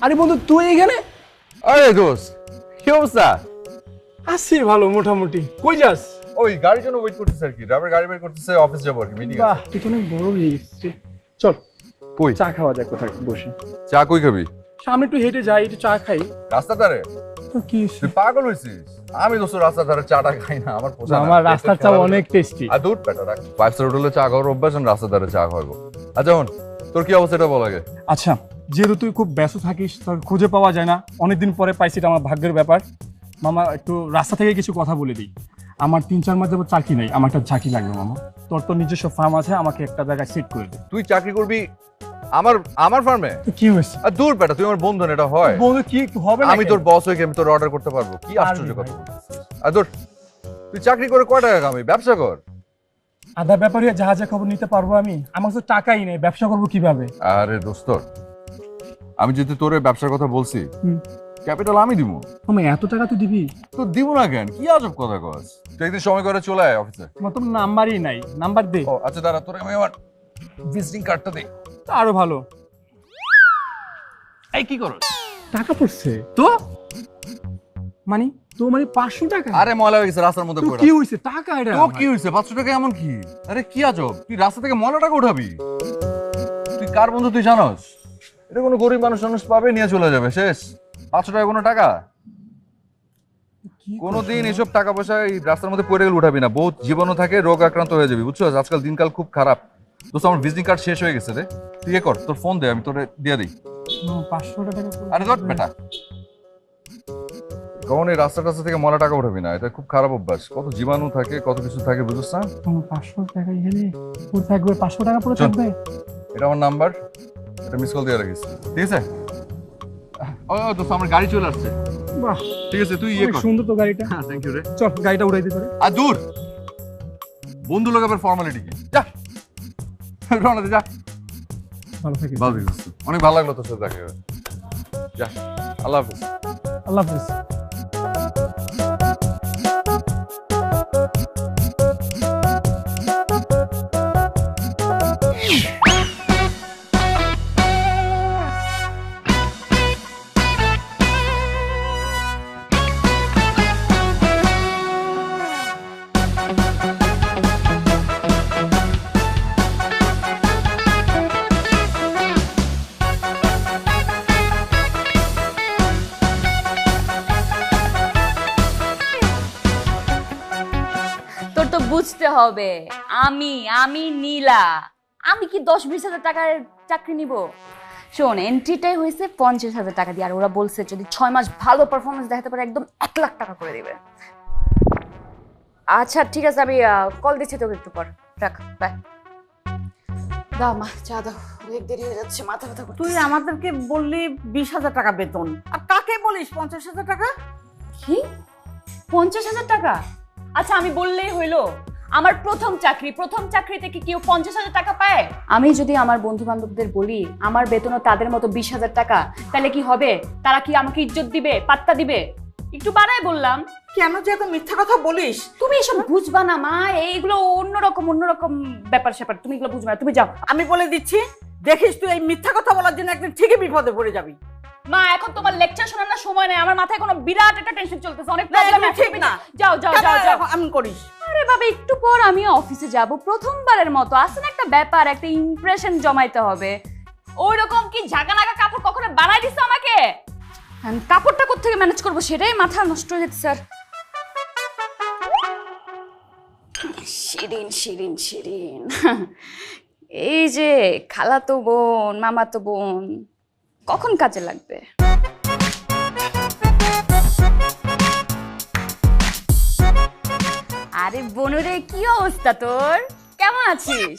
আরে বন্ধু তুই এখানে? আরে দোস্ত কি অবস্থা? আছি ভালো মোটামুটি। কই যাস? ওই গাড়ির জন্য ওয়েট করতেছে আর কি, ড্রাইভার গাড়ি বের করতেছে, অফিস যাবো আর কি, মিটিং বাহ আছে। তুই তো অনেক বড় হয়ে গেছিস। চল কই চা খাওয়া যাক কোথায় বসে। চা কই খাবি? সামনে একটু হেঁটে যাই, একটু চা খাই। রাস্তার ধারে? তো কি তুই পাগল হয়েছিস? আমি দোস্ত রাস্তার ধারে চাটা খাই না, আমার পোষা না। আমার রাস্তার চা অনেক টেস্টি। আর দুধ পেটা রাখ, 5 স্টার হোটেলে চা খাওয়ার অভ্যাস, আর রাস্তার ধারে চা খাওয়াবো। আচ্ছা হন, তোর কি অবস্থা এটা বল আগে। আচ্ছা যেহেতু তুই খুব ব্যস্ত থাকিস, তোর খুঁজে পাওয়া যায় না, অনেকদিন পরে পাইছি, এটা আমার ভাগ্যের ব্যাপার। মামা একটু রাস্তা থেকে কিছু কথা বলে দিই। আমার 3-4 মাস যাবত চাকরি নাই, আমার একটা চাকরি লাগবে মামা। তোর তো নিজস্ব ফার্ম আছে, আমাকে একটা জায়গায় সেট করে দে। তুই চাকরি করবি আমার ফার্মে? কি হয়েছে? আর দূর পেটা, তুই আমার বন্ধু না, এটা হয়? বন্ধু কি হবে না? আমি তোর বস হয়ে কি আমি তোর অর্ডার করতে পারবো? কি আশ্চর্য পারবি কথা ভাই। বলছিস। আর দূর, তুই চাকরি করে কয় টাকা কামাই? ব্যবসা কর। আধা ব্যাপারে জাহাজে খবর নিতে পারবো আমি? আমার তো টাকাই নেই, ব্যবসা করবো কিভাবে? আরে দোস্ত, আমি যদি তোরে ব্যবসার কথা বলছি, ক্যাপিটাল আমি দিব। আমি এত টাকা তুই দিবি? তো দিব না কেন? কি আজব কথা কস। তুই একদিন সময় করে চলে আয় অফিসে। আমার তো নাম্বারই নাই, নাম্বার দে। ও আচ্ছা দাঁড়া, তোরে আমি আমার ভিজিটিং কার্ডটা দিই। তা আরো ভালো। এই কি করো? টাকা পড়ছে তো মানে তো মানে 500 টাকা? আরে ময়লা হয়ে গেছে রাস্তার মধ্যে তো পড়ে। কি হইছে? টাকা এটা তো কি হইছে? 500 টাকা এমন কি? আরে কি আজব, তুই রাস্তা থেকে ময়লা টাকা উঠাবি? তুই কার বন্ধু তুই জানোস? এটা কোনো গরিব মানুষ পাবে, নিয়ে চলে যাবে, শেষ। 500 টাকা কোনো টাকা? কোনোদিন এসব টাকা পয়সা এই রাস্তার মধ্যে পড়ে গেলে উঠাবি না, বহুত জীবাণু থাকে, রোগ আক্রান্ত হয়ে যাবি, বুঝছো? আজকাল দিনকাল খুব খারাপ। দোস্ত আমার ভিজিটিং কার্ড শেষ হয়ে গেছে রে, তুই এ কর, তোর ফোন দে, আমি তোরে দিয়ে দিই। 500 টাকা? আরে ধর বেটা, কখন এই রাস্তা থেকে ময়লা টাকা উঠাবি না, এটা খুব খারাপ অভ্যাস। কত জীবাণু থাকে, কত কিছু থাকে, বুঝছ না? 500 টাকা এখানে পুরো থাকবে? 500 টাকা পুরো থাকবে? এটা আমার নাম্বার, এটা মিস কল দিয়ে রাখিস, ঠিক আছে? ও দোস্ত আমার গাড়ি চলে আসছে। বাহ ঠিক আছে, তুই অনেক সুন্দর তো গাড়িটা। থ্যাংক ইউ রে। চল গাড়িটা উড়াই দিতে পারে। আর দূর, বন্ধু লোক আবার ফর্মালিটি কি? যা রওনা দে, যা। ভালো থাকিস। ভালো থাকিস। অনেক ভালো লাগলো তোর সাথে দেখা হয়ে। যা, আল্লাহ হাফেজ। আল্লাহ হাফেজ। তোর তো বুঝতে হবে, আমি আমি নীলা, আমি কি 10-20 হাজার টাকার চাকরি নিব? শোন, এন্ট্রিটাই হয়েছে 50,000 টাকা দিয়ে, আর ওরা বলছে যদি 6 মাস ভালো পারফরমেন্স দেখাতে পারে একদম 1 লাখ টাকা করে দিবে। আচ্ছা ঠিক আছে, আমি কল দিচ্ছি তোকে একটু পর। রাখ, বাই। দাও মা, চা দাও, অনেক দেরি হয়ে যাচ্ছে, মাথা ব্যথা করছে। তুই আমাদেরকে বললি 20,000 টাকা বেতন, আর কাকে বলিস 50,000 টাকা? কি 50,000 টাকা? আচ্ছা আমি বললেই হইলো? আমার প্রথম চাকরিতে কি কেউ 50,000 টাকা পায়? আমি যদি আমার বন্ধু বান্ধবদের বলি আমার বেতনও তাদের মতো 20,000 টাকা, তাহলে কি হবে? তারা কি আমাকে ইজ্জত দিবে, পাত্তা দিবে? একটু বাড়াই বললাম। কেন যে এত মিথ্যা কথা বলিস? তুমি এসব বুঝবা না মা, এইগুলো অন্যরকম ব্যাপার স্যাপার, তুমি এগুলো বুঝবা না, তুমি যাও। আমি বলে দিচ্ছি, দেখিস তুই এই মিথ্যা কথা বলার জন্য একদিন ঠিকই বিপদে পড়ে যাবি। মা এখন তোমার লেকচার শোনার সময় নেই, আমার মাথায় কোনো বিরাট একটা টেনশন চলতেছে, অনেক না, প্রবলেম এগুলো আছে। ঠিক না। যাও যাও কেন যাও যাও। এরকম এমন করিস? আরে বাবা, একটু পর আমি অফিসে যাব, প্রথমবারের মতো আছে না একটা ব্যাপার, একটা ইমপ্রেশন জমাইতে হবে। ওই রকম কি জাগানাগা কাপড় কখনো বানাই দিছে আমাকে? আমি কাপড়টা কোত্থেকে ম্যানেজ করবো সেটাই মাথা নষ্ট হয়ে যাচ্ছে স্যার। শিরিন শিরিন শিরিন, এই যে খালাতো বোন, মামাতো বোন, কখন কাজে লাগবে? আরে বনুরে, কি অবস্থা তোর? কেমন আছিস?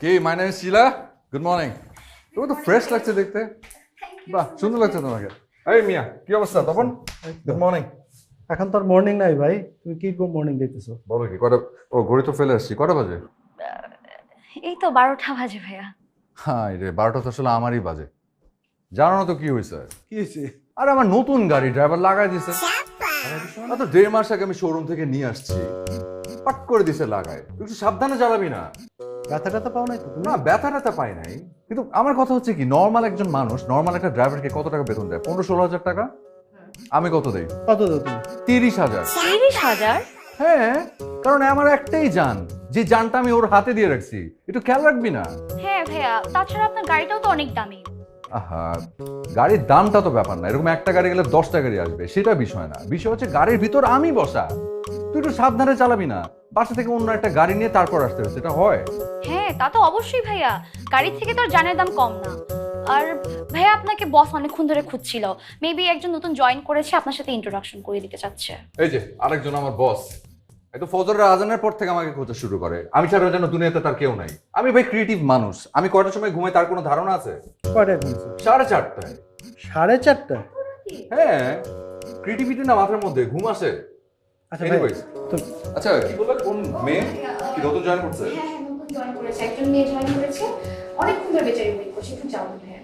কি, my name is Shila, good morning. তুমি তো ফ্রেশ লাগছে দেখতে, বাহ সুন্দর লাগছে তোমাকে। এই মিয়া, কি অবস্থা তপন? Good morning. এখন তো আর মর্নিং নাই ভাই, তুমি কি মর্নিং দেখতেছো? বলো কি কটা? ও ঘড়ি তো ফেলে আসছি, কটা বাজে? এই তো 12টা বাজে ভাইয়া। হ্যাঁ রে, 12টা তো আসলে আমারই বাজে। জানো না তো কি হয়েছে? কি হয়েছে? আরে আমার নতুন গাড়ি ড্রাইভার লাগাই দিছে। তো 1.5 মাস আগে আমি শোরুম থেকে নিয়ে আসছি, পাট করে দিছে লাগায়। তুই একটু সাবধানে চালাবি না। ব্যথা ট্যাথা পাও নাই তো তুমি? না, ব্যথা ট্যাথা পাই নাই, কিন্তু আমার কথা হচ্ছে কি, নর্মাল একজন মানুষ, নর্মাল একটা ড্রাইভারকে কত টাকা বেতন দেয়? 15-16 হাজার টাকা। আমি কত দেই? কত দাও তুমি? 30,000। 30,000? হ্যাঁ, কারণ আমার একটাই যান, যে যানটা আমি ওর হাতে দিয়ে রাখছি। একটু খেয়াল রাখবি না? হ্যাঁ ভাইয়া, তাছাড়া আপনার গাড়িটাও তো অনেক দামি। আহা, গাড়ির দামটা তো ব্যাপার না, এরকম একটা গাড়ি গেলে 10টা গাড়ি আসবে, সেটা বিষয় না। বিষয় হচ্ছে গাড়ির ভিতর আমি বসা। তুই একটু সাবধানে চালাবি না, পাশে থেকে অন্য একটা গাড়ি নিয়ে তারপর আসতে হবে, সেটা হয়? হ্যাঁ তা তো অবশ্যই ভাইয়া, গাড়ির থেকে তো আর জানের দাম কম না। আর ভাইয়া আপনাকে বস অনেকক্ষণ ধরে খুঁজছিল, মেবি একজন নতুন জয়েন করেছে, আপনার সাথে ইন্ট্রোডাকশন করে দিতে চাচ্ছে। এই যে আরেকজন আমার বস, এই তো ফজরের আজানের পর থেকে আমাকে খোঁজা শুরু করে। আমি ছাড়া যেন দুনিয়াতে তার কেউ নাই। আমি ভাই ক্রিয়েটিভ মানুষ, আমি কয়টার সময় ঘুমাই তার কোনো ধারণা আছে? কয়টায় ঘুমছো? 4:30টায়। 4:30? হ্যাঁ, ক্রিয়েটিভিটি না মাথার মধ্যে, ঘুম আসে। আচ্ছা ভাই, Anyways, তো আচ্ছা কি বললে, কোন মেয়ে কি নতুন জয়েন করছে? হ্যাঁ নতুন জয়েন করেছে, একজন মেয়ে জয়েন করেছে, অনেকক্ষণ ধরে বেচারি ওয়েট করছে, একটু যাবো ভাইয়া।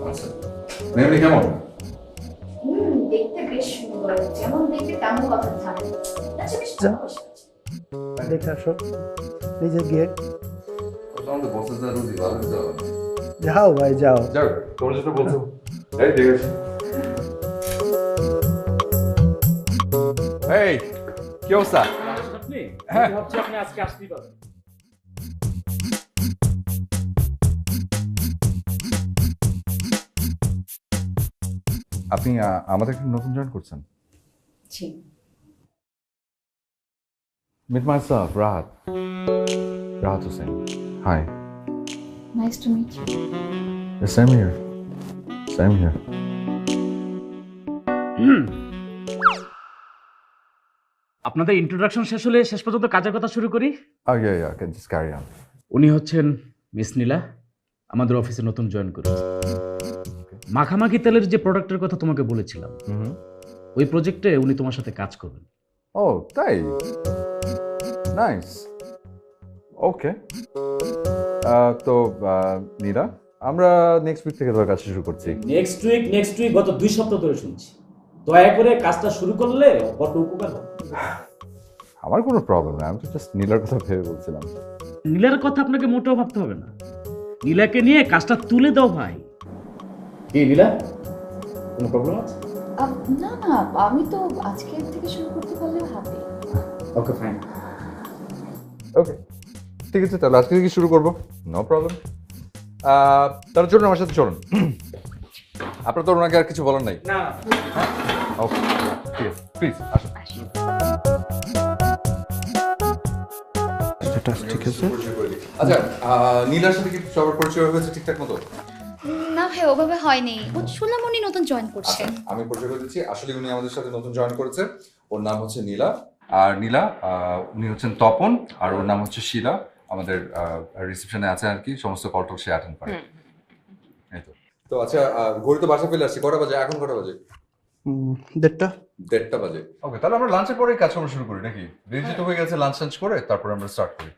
আচ্ছা, মেয়ে কেমন? দেখতে বেশ সুন্দর, যেমন দেখতে তেমন কথা থাকে। আচ্ছা বেশ ভালোবাসা। দেখে আসো নিজে গিয়ে। আমাদের বসের যা রুজি, ভালো তো। যাও ভাই যাও। যাও, তোমরা যেটা বলছো। এই ঠিক আছে। এই কি অবস্থা? আপনি হ্যাঁ। ভাবছি আপনি আজকে আসতেই পারবেন। আপনি আমাদের নতুন জয়েন করছেন? জি। Meet myself, Rahat. Rahat Hussain. Hi. Nice to meet you. Yeah, same here. Same here. আপনাদের ইন্ট্রোডাকশন শেষ হলে শেষ পর্যন্ত কাজের কথা শুরু করি। Oh yeah, can just carry on. উনি হচ্ছেন মিস নীলা, আমাদের অফিসে নতুন জয়েন করেছে। মাখামাখি তেলের যে প্রোডাক্টের কথা তোমাকে বলেছিলাম, ওই প্রজেক্টে উনি তোমার সাথে কাজ করবেন। Oh, তাই? Nice. Okay. তো নীলা, আমরা নেক্সট উইক থেকে তোমার কাজ শুরু করছি। নেক্সট উইক গত 2 সপ্তাহ ধরে শুনছি। দয়া করে কাজটা শুরু করলে বড় উপকার হবে। আমার কোনো প্রবলেম নেই, আমি তো জাস্ট নীলার কথা ভেবে বলছিলাম। নীলার কথা আপনাকে মোটেও ভাবতে হবে না, নীলাকে নিয়ে কাজটা তুলে দাও ভাই। কি নীলা, কোনো প্রবলেম আছে? না না, আমি তো আজকের থেকে শুরু করতে পারলে হবে। Okay fine. ওকে, ঠিক আছে, তাহলে আজকে থেকে শুরু করবো, নো প্রবলেম। তার জন্য আমার সাথে চলুন। আপনার তো ওনাকে আর কিছু বলার নাই? না। ওকে, ঠিক আছে, প্লিজ আসুন। ঠিক আছে। আচ্ছা, নীলার সাথে কি সবার পরিচয় হয়েছে ঠিকঠাক মতো? না ভাই ওভাবে হয়নি, শুনলাম উনি নতুন জয়েন করছে। আমি পরিচয় করে দিচ্ছি। আসলে উনি আমাদের সাথে নতুন জয়েন করেছে। ওর নাম হচ্ছে নীলা। আর নীলা, উনি হচ্ছেন তপন, আর ওর নাম হচ্ছে শিলা। আমাদের রিসেপশনে আছে আর কি, সমস্ত কল টল সে অ্যাটেন্ড করে। এই তো। তো আচ্ছা, ঘড়ি তো বাসা ফেলে আসছি, কটা বাজে এখন? কটা বাজে? 1:30 বাজে। ওকে, তাহলে আমরা লাঞ্চের পরেই কাজ করা শুরু করি নাকি? রেডি তো হয়ে গেছে, লাঞ্চ করে তারপরে আমরা স্টার্ট করি।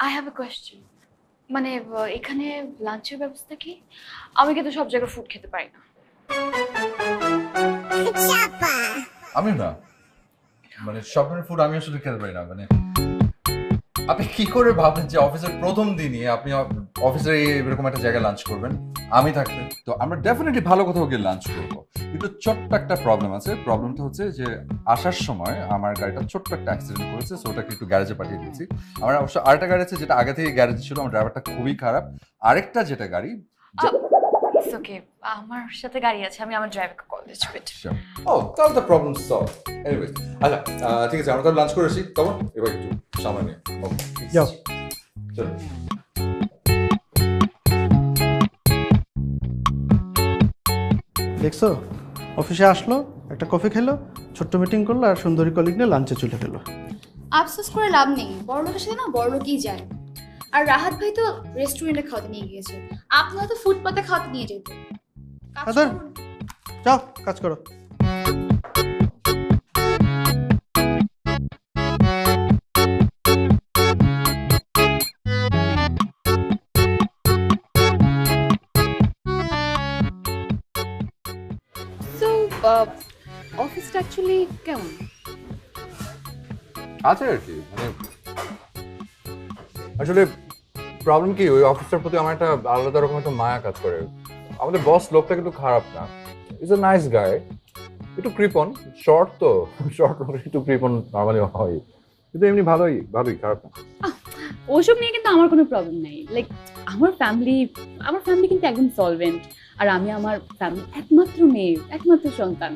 আই হ্যাভ এ কোয়েশ্চেন, মানে এখানে লাঞ্চের ব্যবস্থা কি? আমি কিন্তু সব জায়গায় ফুড খেতে পারি না। আমি না, মানে সব ধরনের ফুড আমি আসলে খেতে পারি না। মানে আপনি কি করে ভাবেন যে অফিসের প্রথম দিনই আপনি অফিসে এরকম একটা জায়গায় লাঞ্চ করবেন আমি থাকতে? তো আমরা ডেফিনেটলি ভালো কোথাও গিয়ে লাঞ্চ করবো, কিন্তু ছোট্ট একটা প্রবলেম আছে। প্রবলেমটা হচ্ছে যে আসার সময় আমার গাড়িটা ছোট্ট একটা অ্যাক্সিডেন্ট করেছে, সো ওটাকে একটু গ্যারেজে পাঠিয়ে দিয়েছি। আমার অবশ্য আরেকটা গাড়ি আছে যেটা আগে থেকে গ্যারেজে ছিল, আমার ড্রাইভারটা খুবই খারাপ। আরেকটা যেটা গাড়ি, ইটস ওকে, আমার সাথে গাড়ি আছে, আমি আমার ড্রাইভারকে কল দিচ্ছি। ও তাহলে তো প্রবলেম সলভ। এনিওয়েজ, আচ্ছা ঠিক আছে, আমরা তো লাঞ্চ করেছি, তখন এবার একটু সামনে নিয়ে যাও। চলো। দেখছো, অফিসে আসলো, একটা কফি খেলো, ছোট্ট মিটিং করলো, আর সুন্দরী কলিগ নিয়ে লাঞ্চে চলে গেলো। আফসোস করে লাভ নেই, বড় লোকের সাথে না বড় লোকই যায়। আর রাহাত ভাই তো রেস্টুরেন্টে খাওয়াতে নিয়ে গিয়েছে, আপনারা তো ফুটপাতে খাওয়াতে নিয়ে যেত। আদর, যাও কাজ করো। অফিসটা অ্যাকচুয়ালি কেমন? আছে আর কি, মানে আসলে প্রবলেম কি, ওই অফিসটার প্রতি আমার একটা আলাদা রকম একটা মায়া কাজ করে। আমাদের বস লোকটা কিন্তু খারাপ না, ইজ এ নাইস গাই, একটু কৃপন, শর্ট তো শর্ট একটু কৃপন নর্মালি হয়, কিন্তু এমনি ভালোই ভালোই, খারাপ না। ওসব নিয়ে কিন্তু আমার কোনো প্রবলেম নাই। লাইক আমার ফ্যামিলি কিন্তু একদম সলভেন্ট, আর আমি আমার ফ্যামিলি একমাত্র মেয়ে, একমাত্র সন্তান।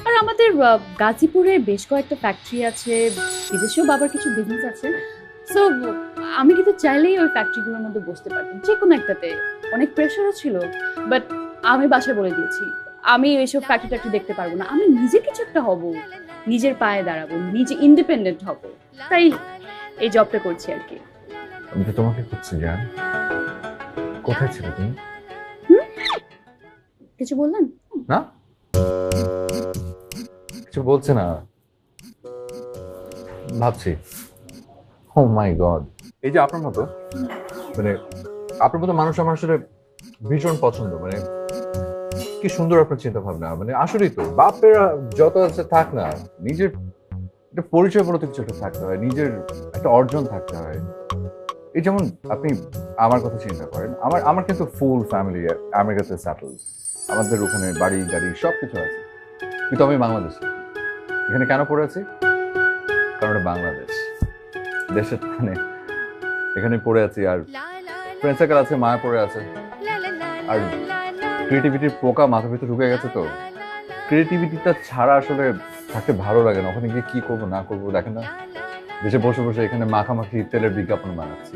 আর আমাদের গাজীপুরে বেশ কয়েকটা ফ্যাক্টরি আছে, বিদেশেও বাবার কিছু বিজনেস আছে। সো আমি কিন্তু চাইলেই ওই ফ্যাক্টরিগুলোর মধ্যে বসতে পারতাম, যে কোনো একটাতে। অনেক প্রেশারও ছিল, বাট আমি বাসায় বলে দিয়েছি আমি এইসব ফ্যাক্টরি দেখতে পারবো না, আমি নিজে কিছু একটা হব, নিজের পায়ে দাঁড়াবো, নিজে ইন্ডিপেন্ডেন্ট হব। তাই এই জবটা করছি আর কি। আমি তো তোমাকে খুঁজছি জান, কোথায় ছিল তুমি? কিছু বললেন? না কিছু বলছে না, ভাবছি ও মাই গড, এই যে আপনার মতো, মানে আপনার মতো মানুষ আমার আসলে ভীষণ পছন্দ। মানে কি সুন্দর আপনার চিন্তা ভাবনা, মানে আসলেই তো বাপের যত আছে থাক না, নিজের একটা পরিচয় বলতে কিছু একটা থাকতে হয়, নিজের একটা অর্জন থাকতে হয়। এই যেমন আপনি আমার কথা চিন্তা করেন, আমার কিন্তু ফুল ফ্যামিলি আমেরিকাতে সেটেল, আমাদের ওখানে বাড়ি গাড়ি সব কিছু আছে, কিন্তু আমি বাংলাদেশে। এখানে কেন পড়ে আছি? কারণ এটা বাংলাদেশ, দেশের মানে এখানে পড়ে আছি, আর ফ্রেন্ড সার্কেল আছে, মায়া পড়ে আছে, আর ক্রিয়েটিভিটির পোকা মাথার ভিতরে ঢুকে গেছে। তো ক্রিয়েটিভিটিটা ছাড়া আসলে থাকতে ভালো লাগে না, ওখানে গিয়ে কি করবো না করবো দেখেন না, দেশে বসে বসে এখানে মাখামাখি তেলের বিজ্ঞাপন বানাচ্ছি।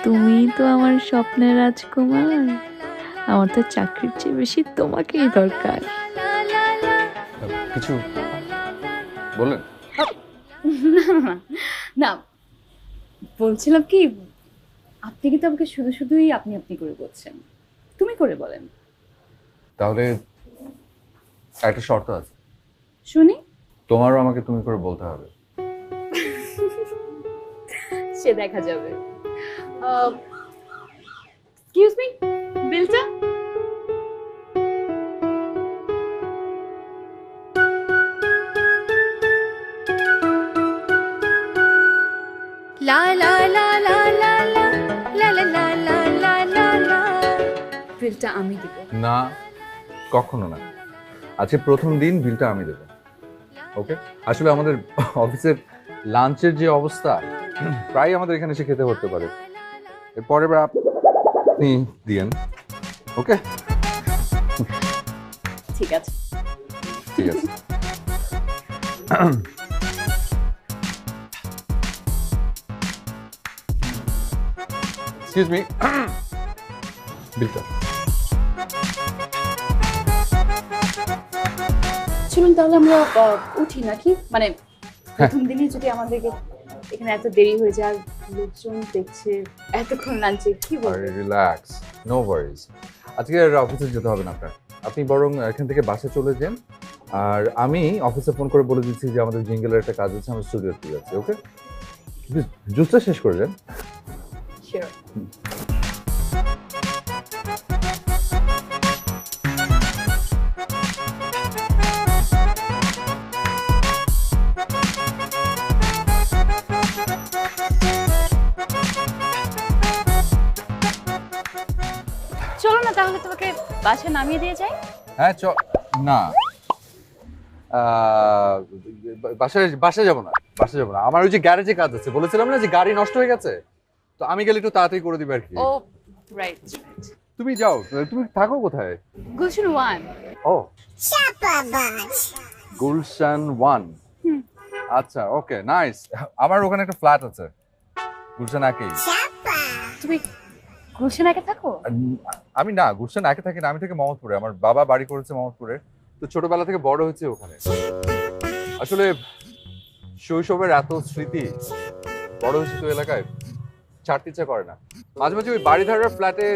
তুমি তো আমার স্বপ্নের রাজকুমার, আমার তো চাকরির চেয়ে বেশি তোমাকেই দরকার। কিছু বললেন? না, বলছিলাম কি, আপনি কিন্তু আমাকে শুধু শুধুই আপনি আপনি করে বলছেন, তুমি করে বলেন। তাহলে একটা শর্ত আছে, শুনি। তোমারও আমাকে তুমি করে বলতে হবে। সে দেখা যাবে। এক্সকিউজ মি, বিলটা? লা লা লা লা লা লা লা লা লা লা লা লা লা। বিলটা আমি দিব। না, কখনো না, আজকে প্রথম দিন বিলটা আমি দেবো। ওকে? আসলে আমাদের অফিসের লাঞ্চের যে অবস্থা, প্রায় আমাদের এখানে এসে খেতে হতে পারে, এর পরের বার আপনি দিয়েন। ওকে, ঠিক আছে। ঠিক আছে। এক্সকিউজ মি, বিলটা। চলুন তাহলে আমরা উঠি নাকি, মানে প্রথম দিনই যদি আমাদেরকে এখানে এত দেরি হয়ে যায়, আর লোকজন দেখছে এতক্ষণ লাঞ্চে, কি বলবো? রিল্যাক্স, নো ওয়ারিজ, আজকে আর অফিসে যেতে হবে না আপনার, আপনি বরং এখান থেকে বাসে চলে যান, আর আমি অফিসে ফোন করে বলে দিচ্ছি যে আমাদের জিঙ্গেলের একটা কাজ আছে, আমরা স্টুডিওতে যাচ্ছি। ওকে, জুসটা শেষ করে যান। শিওর। চলো না তাহলে তোমাকে বাসে নামিয়ে দিয়ে যাই। হ্যাঁ না, বাসায় বাসায় যাবো না, বাসায় যাবো না, আমার ওই যে গ্যারেজে কাজ আছে, বলেছিলাম না যে গাড়ি নষ্ট হয়ে গেছে, তো আমি গেলে একটু তাড়াতাড়ি করে দিবে আর কি। ও রাইট, তুমি যাও, তুমি থাকো কোথায়? গুলশান 1। ও, গুলশান 1। আচ্ছা, ওকে, নাইস। আমার ওখানে একটা ফ্ল্যাট আছে গুলশান একেই। তুমি গুলশান একে থাকো? আমি না গুলশান একে থাকি না, আমি থাকি মোহাম্মদপুরে, আমার বাবা বাড়ি করেছে মোহাম্মদপুরে, তো ছোটবেলা থেকে বড় হয়েছে ওখানে। আসলে শৈশবের এত স্মৃতি, বড় হয়েছে তো এলাকায়, ছাড়তে ইচ্ছা করে না। মাঝে মাঝে ওই বাড়িধারার ফ্ল্যাটে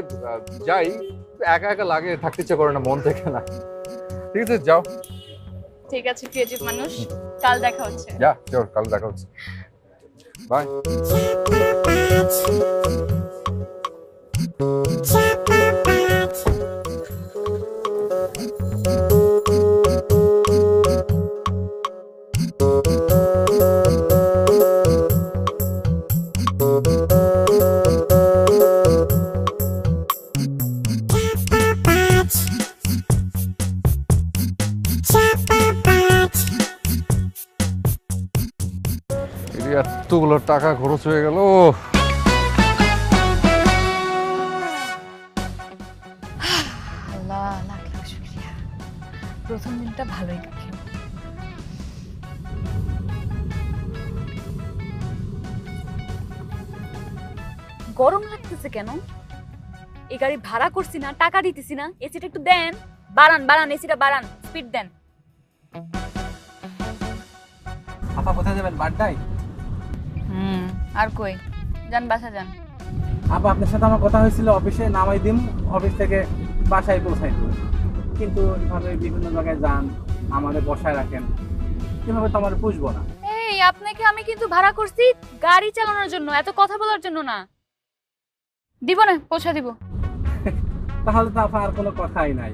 যাই, একা একা লাগে, থাকতে ইচ্ছা করে না, মন থেকে না। ঠিক আছে, যাও। ঠিক আছে, ক্রিয়েটিভ মানুষ, কাল দেখা হচ্ছে। যা, চল, কাল দেখা হচ্ছে, বাই। এতগুলো টাকা খরচ হয়ে গেল। আল্লাহ লাখ লাখ শুকরিয়া, প্রথম দিনটা ভালোই কাটলো। গরম লাগতেছে কেন? এই গাড়ি ভাড়া করছি না, টাকা দিতেছি না, এসিটা একটু দেন, বাড়ান বাড়ান, এসিটা বাড়ান, স্পিড দেন। আপা কোথায় যাবেন? বাড্ডায়? আর কই যান, বাসা যান। আপা আপনার সাথে আমার কথা হয়েছিল অফিসে নামাই দিম, অফিস থেকে বাসায় পৌঁছাই দিন, কিন্তু এভাবে বিভিন্ন জায়গায় যান, আমাদের বসায় রাখেন, এভাবে তো আমার পুষবো না। এই আপনাকে আমি কিন্তু ভাড়া করছি গাড়ি চালানোর জন্য, এত কথা বলার জন্য না। দিব না, পৌঁছা দিব। তাহলে তো আপা আর কোনো কথাই নাই।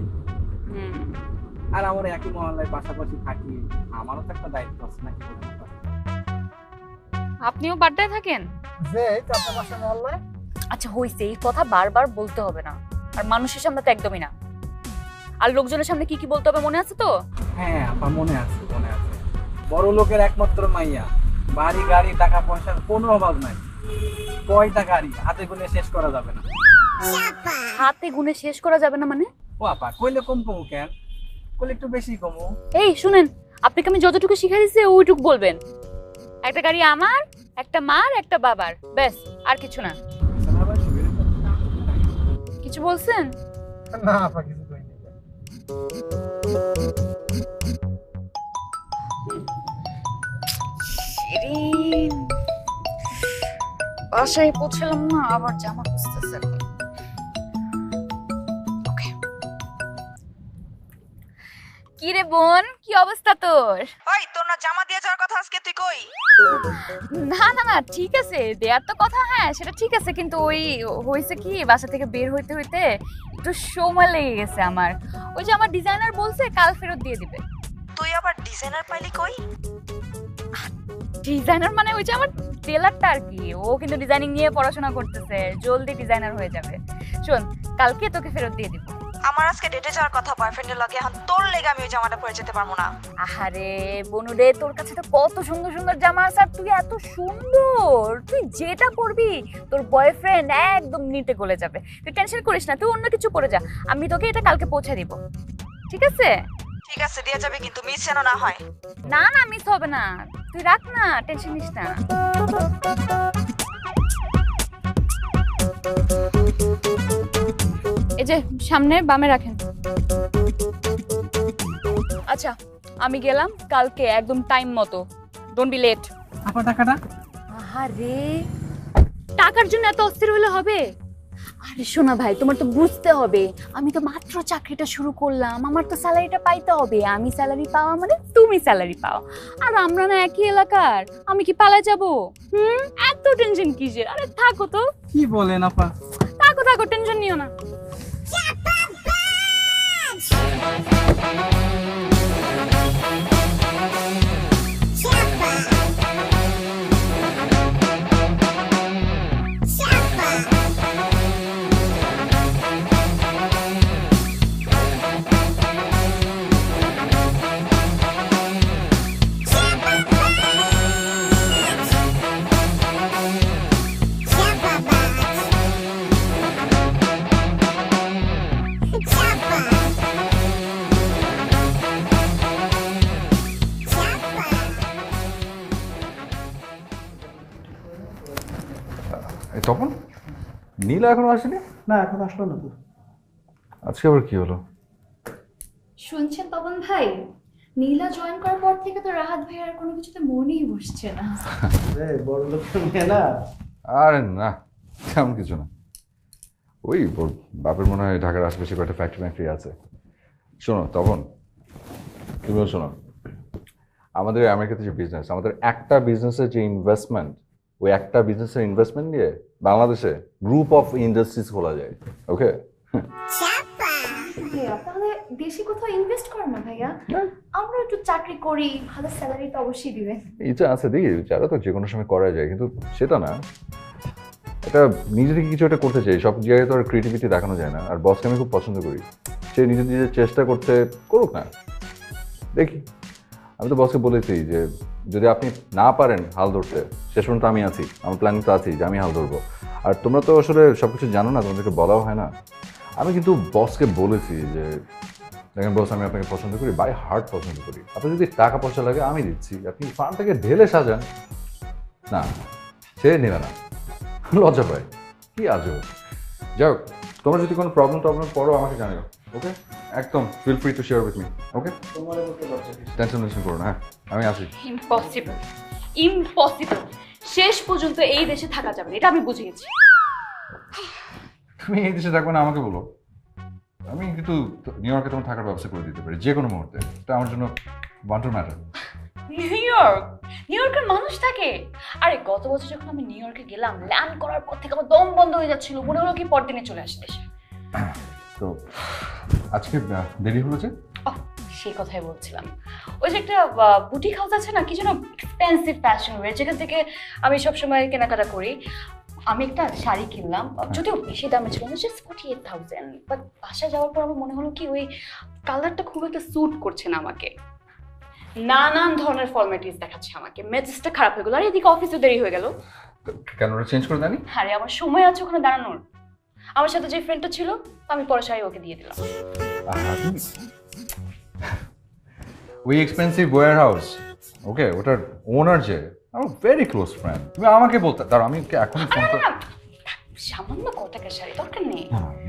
আর আমরা একই মহল্লায় পাশাপাশি থাকি, আমারও তো একটা দায়িত্ব আছে নাকি? আপনিও বাড্ডায় থাকেন? যে আপনার বাসা মহল্লায়? আচ্ছা হইছে, এই কথা বারবার বলতে হবে না, আর মানুষের সামনে তো একদমই না। আর লোকজনের সামনে কি কি বলতে হবে মনে আছে তো? হ্যাঁ আপা মনে আছে, মনে আছে। বড় লোকের একমাত্র মাইয়া, বাড়ি গাড়ি টাকা পয়সার কোনো অভাব নাই। কয়টা গাড়ি হাতে গুনে শেষ করা যাবে না। হাতে গুনে শেষ করা যাবে না মানে? ও আপা কইলে কম কমু কেন? কইলে একটু বেশি কমু। এই শুনেন, আপনাকে আমি যতটুকু শিখাই দিচ্ছি ওইটুকু বলবেন। একটা গাড়ি আমার, একটা মার, একটা বাবার, ব্যাস, আর কিছু না। কিছু বলছেন? না আপা কিছু কইনি। বাসায় পৌঁছলাম না, আবার জামা খুঁজতেছে। কি রে বোন, কি অবস্থা তোর? ওই তোর না জামা দিয়ে যাওয়ার কথা, আজকে তুই কই? না না না ঠিক আছে, দেয়ার তো কথা, হ্যাঁ সেটা ঠিক আছে, কিন্তু ওই হয়েছে কি, বাসা থেকে বের হইতে হইতে একটু সময় লেগে গেছে আমার। ওই যে আমার ডিজাইনার বলছে কাল ফেরত দিয়ে দিবে। তুই আবার ডিজাইনার পাইলি কই? ডিজাইনার মানে ওই যে আমার টেলারটা আর কি, ও কিন্তু ডিজাইনিং নিয়ে পড়াশোনা করতেছে, জলদি ডিজাইনার হয়ে যাবে। শোন, কালকে তোকে ফেরত দিয়ে দিব। আমার আজকে ডেটে যাওয়ার কথা বয়ফ্রেন্ডের লগে, এখন তোর লেগে আমি ওই জামাটা পরে যেতে পারবো না। আহারে বনুরে, তোর কাছে তো কত সুন্দর সুন্দর জামা আছে, আর তুই এত সুন্দর, তুই যেটা পরবি তোর বয়ফ্রেন্ড একদম নিতে গলে যাবে। তুই টেনশন করিস না, তুই অন্য কিছু পরে যা, আমি তোকে এটা কালকে পৌঁছে দিব, ঠিক আছে? ঠিক আছে দিয়ে যাবে, কিন্তু মিস যেন না হয়। না না মিস হবে না, তুই রাখ না, টেনশন নিস না। এই যে সামনে বামে রাখেন। আচ্ছা আমি গেলাম, কালকে একদম টাইম মতো, ডোন্ট বি লেট। আপা টাকাটা? আরে টাকার জন্য এত অস্থির হলে হবে? আরে শোনা ভাই, তোমার তো বুঝতে হবে, আমি তো মাত্র চাকরিটা শুরু করলাম, আমার তো স্যালারিটা পাইতে হবে। আমি স্যালারি পাওয়া মানে তুমি স্যালারি পাওয়া, আর আমরা না একই এলাকার, আমি কি পালা যাব? এত টেনশন কিসের? আরে থাকো তো। কি বলেন আপা? থাকো থাকো, টেনশন নিও না। তখন নীলা এখনো আসেনি? না এখন আসলো না তো। আজকে আবার কি হলো? শুনছেন তপন ভাই, নীলা জয়েন করার পর থেকে তো রাহাত ভাই আর কোনো কিছুতে মনেই বসছে না। বড় লোকের মেয়ে না। আরে না, তেমন কিছু না। ওই ওর বাপের মনে হয় ঢাকার আশেপাশে কয়েকটা ফ্যাক্টরি আছে। শোনো তখন, তুমিও শোনো, আমাদের আমেরিকাতে যে বিজনেস, আমাদের একটা বিজনেসের যে ইনভেস্টমেন্ট, ওই একটা বিজনেসের ইনভেস্টমেন্ট দিয়ে বাংলাদেশে গ্রুপ অফ ইন্ডাস্ট্রিজ খোলা যায়। ওকে, ভাইয়া তাহলে দেশে কোথাও ইনভেস্ট করেন না ভাইয়া, আমরা একটু চাকরি করি, ভালো স্যালারি তো অবশ্যই দিবেন। ইচ্ছা আছে, দেখি যারা তো যে কোনো সময় করা যায়, কিন্তু সেটা না, এটা নিজে থেকে কিছু একটা করতে চাই। সব জায়গায় তো আর ক্রিয়েটিভিটি দেখানো যায় না। আর বসকে আমি খুব পছন্দ করি, সে নিজে নিজে চেষ্টা করতে করুক না, দেখি। আমি তো বসকে বলেছি যে যদি আপনি না পারেন হাল ধরতে, শেষ পর্যন্ত আমি আছি, আমার প্ল্যানিং তো আছি যে আমি হাল ধরবো। আর তোমরা তো আসলে সব কিছু জানো না, তোমাদেরকে বলাও হয় না। আমি কিন্তু বসকে বলেছি যে দেখেন বস, আমি আপনাকে পছন্দ করি, বাই হার্ট পছন্দ করি। আপনার যদি টাকা পয়সা লাগে আমি দিচ্ছি, আপনি ফার্মটাকে ঢেলে সাজান। না, সে নেবে না, লজ্জা পায়। কি আজব। যাই হোক, তোমার যদি কোনো প্রবলেম পড়ো আমাকে জানিও, ওকে? একদম feel free to share with me, okay? Tension করো না, হ্যাঁ আমি আছি। Impossible, impossible. শেষ পর্যন্ত এই দেশে থাকা যাবে না, এটা আমি বুঝে গেছি। তুমি এই দেশে থাকবে না আমাকে বলো, আমি কিন্তু নিউ ইয়র্কে তোমার থাকার ব্যবস্থা করে দিতে পারি যে কোনো মুহূর্তে। এটা আমার জন্য wonder matter. New York, new ইয়র্কের মানুষ থাকে। আরে গত বছর যখন আমি নিউ ইয়র্কে গেলাম, ল্যান্ড করার পর থেকে আমার দম বন্ধ হয়ে যাচ্ছিল, মনে হলো কি পরদিনে চলে আসে দেশে। তো আজকে দেরি হলো যে? সেই কথাই বলছিলাম। ওই যে একটা বুটিক হাউস আছে না, কি যেন এক্সপেন্সিভ ফ্যাশন ওয়্যার, যেখান থেকে আমি সবসময় কেনাকাটা করি। আমি একটা শাড়ি কিনলাম, যদিও বেশি দামে ছিল না, জাস্ট 48,000। বাট বাসায় যাওয়ার পর আমার মনে হলো কি ওই কালারটা খুব একটা স্যুট করছে না আমাকে। নানান ধরনের ফর্মালিটিস দেখাচ্ছে আমাকে, মেজাজটা খারাপ হয়ে গেল। আর এদিকে অফিসে দেরি হয়ে গেল। কেন চেঞ্জ করে দেনি? আরে আমার সময় আছে ওখানে দাঁড়ানোর। আমার সাথে যে ফ্রেন্ডটা ছিল, আমি পরে শাড়ি ওকে দিয়ে দিলাম। ওই এক্সপেন্সিভ ওয়্যার হাউস, ওকে, ওটার ওনার যে আমার ভেরি ক্লোজ ফ্রেন্ড। তুমি আমাকে বলতে, দাঁড়াও আমি এখনই ফোন করে। সামান্য কত টাকার শাড়ি, দরকার নেই।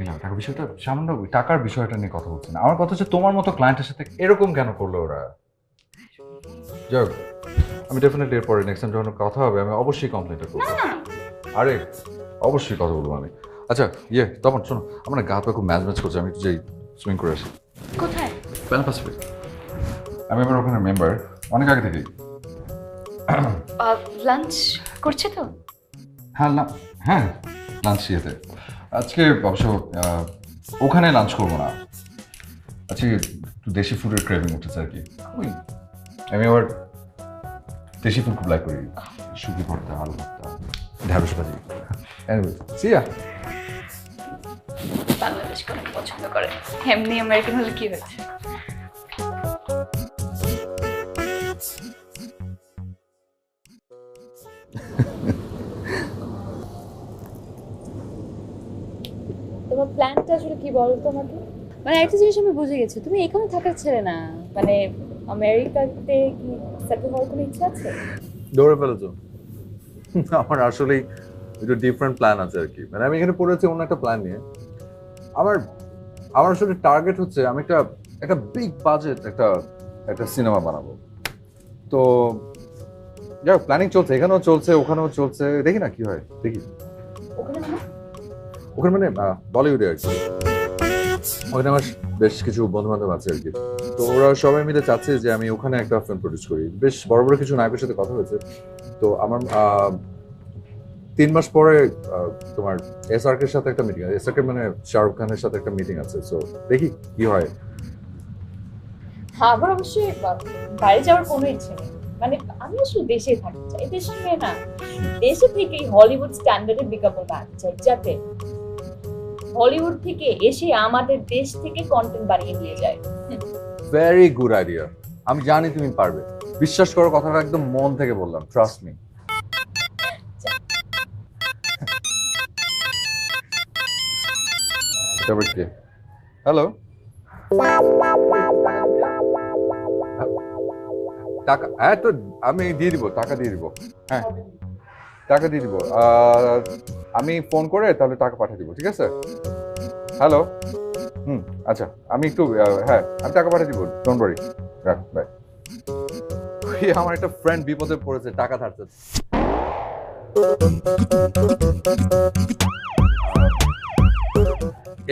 না, টাকার বিষয়টা সামান্য, টাকার বিষয়টা নিয়ে কথা বলছি না। আমার কথা হচ্ছে তোমার মতো ক্লায়েন্টের সাথে এরকম কেন করলো ওরা? যাই হোক, আমি ডেফিনেটলি এরপরে নেক্সট টাইম যখন কথা হবে আমি অবশ্যই কমপ্লেনটা করবো। আরে অবশ্যই কথা বলবো আমি। আচ্ছা তখন শোনো, আমার না গা পা খুব ম্যাচ করছে, আমি একটু যাই সুইং করে আসি। কোথায়? Pan Pacific. আমি আমার ওখানে মেম্বার অনেক আগে থেকেই। লাঞ্চ করছে তো? হ্যাঁ লাঞ্চ ইয়েতে আজকে অবশ্য ওখানে লাঞ্চ করবো না, আজকে একটু দেশি ফুডের ক্রেভিং উঠেছে আর কি। আমি আবার দেশি ফুড খুব লাইক করি, শুকি ভর্তা, আলু ভর্তা, ঢ্যাঁড়স ভাজি। সিয়া বাংলাদেশ অনেক পছন্দ করে, এমনি আমেরিকান হলে কি হয়েছে? তোমার প্ল্যানটা আসলে কি বলো তো আমাকে? মানে একটা জিনিস আমি বুঝে গেছি, তুমি এখানে থাকার ছেড়ে না, মানে আমেরিকাতে কি সেটেল হওয়ার কোনো ইচ্ছা আছে? দৌড়ে ফেলেছো। আমার আসলেই একটু ডিফারেন্ট প্ল্যান আছে আর কি। মানে আমি এখানে পড়েছি অন্য একটা প্ল্যান নিয়ে। আমার আসলে টার্গেট হচ্ছে আমি একটা বিগ বাজেট একটা সিনেমা বানাবো। তো যাই হোক, প্ল্যানিং চলছে, এখানেও চলছে ওখানেও চলছে, দেখি না কি হয়, দেখি। ওখানে মানে বলিউডে আর কি। ওখানে আমার বেশ কিছু বন্ধু বান্ধব আছে আর কি। তো ওরা সবাই মিলে চাচ্ছে যে আমি ওখানে একটা ফিল্ম প্রডিউস করি। বেশ বড় বড় কিছু নায়কের সাথে কথা হয়েছে। তো আমার 3 মাস পরে তোমার SRK এর সাথে একটা মিটিং আছে। SRK মানে শাহরুখ খানের সাথে একটা মিটিং আছে। সো দেখি কি হয়। আমার অবশ্যই বাইরে যাওয়ার কোনো ইচ্ছে নেই, মানে আমি আসলে দেশেই থাকতে চাই। দেশের মেয়ে না, দেশে থেকেই হলিউড স্ট্যান্ডার্ডে বিজ্ঞাপন বানাতে চাই, যাতে হলিউড থেকে এসে আমাদের দেশ থেকে কন্টেন্ট বানিয়ে নিয়ে যায়। Very good idea. আমি জানি তুমি পারবে, বিশ্বাস করো, কথাটা একদম মন থেকে বললাম, ট্রাস্ট মি। হ্যালো, টাকা? হ্যাঁ, তো আমি দিয়ে দিব, টাকা দিয়ে দিব। হ্যাঁ, টাকা দিয়ে দিব। আমি ফোন করে তাহলে টাকা পাঠিয়ে দিব, ঠিক আছে? হ্যালো, আচ্ছা, আমি একটু হ্যাঁ আমি টাকা পাঠিয়ে দিব, ডোন্ট ওয়ারি, রাখ, বাই। আমার একটা ফ্রেন্ড বিপদে পড়েছে, টাকা ধারছে।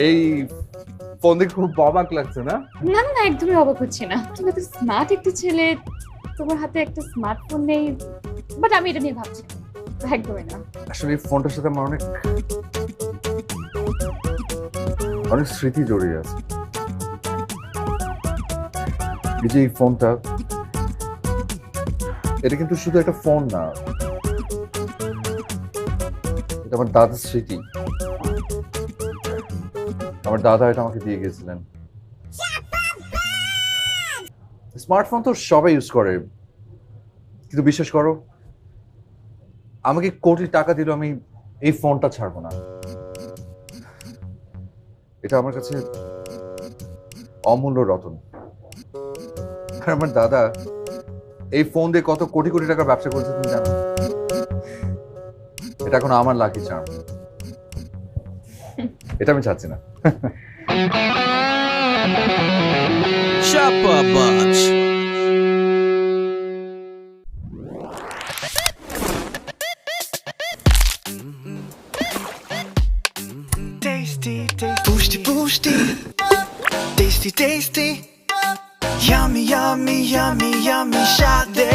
এই ফোন দেখে খুব অবাক লাগছে না? না না, একদমই অবাক হচ্ছে না। তুমি তো স্মার্ট একটা ছেলে, তোমার হাতে একটা স্মার্টফোন নেই, বাট আমি এটা নিয়ে ভাবছি না, একদমই না। আসলে এই ফোনটার সাথে আমার অনেক স্মৃতি জড়িয়ে আছে। এই যে এই ফোনটা, এটা কিন্তু শুধু একটা ফোন না, এটা আমার দাদার স্মৃতি। আমার দাদা এটা আমাকে দিয়ে গেছিলেন স্মার্টফোন তো সবাই ইউজ করে, কিন্তু বিশ্বাস করো আমাকে কোটি টাকা দিলেও আমি এই ফোনটা ছাড়বো না। এটা আমার কাছে অমূল্য রতন। আর আমার দাদা এই ফোন দিয়ে কত কোটি কোটি টাকার ব্যবসা করেছে তুমি জানো? এটা এখন আমার লাকি চার্ম। এটা আমি চাচ্ছি না। Chopper Bunch. Tasty, tasty, boosty, boosty, tasty, tasty, yummy, yummy, yummy, yummy, shade,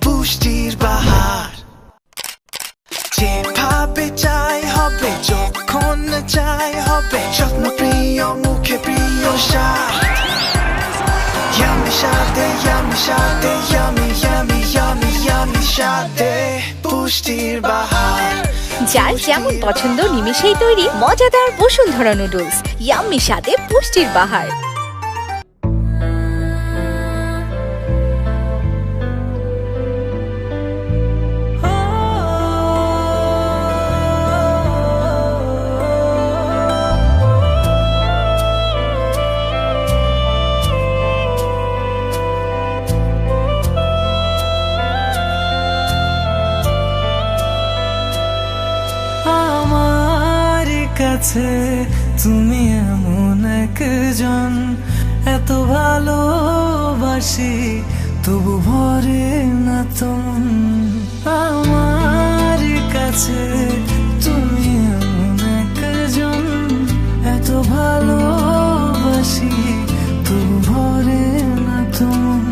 পুষ্টির বাহার। যেভাবে চাই হবে, যখন চাই হবে, যত্ন প্রিয় মুখে প্রিয় স্বাদ। Yummy shade, yummy shade, yummy, yummy, yummy, yummy shade, পুষ্টির বাহার। যার যেমন পছন্দ নিমেষেই তৈরি মজাদার বসুন্ধরা নুডলস, ইয়াম্মি স্বাদে পুষ্টির বাহার। কাছে তুমি এমন একজন, এত ভালোবাসি তবু ভরে না তোমন। আমার কাছে তুমি এমন একজন, এত ভালোবাসি তবু ভরে না তোমন।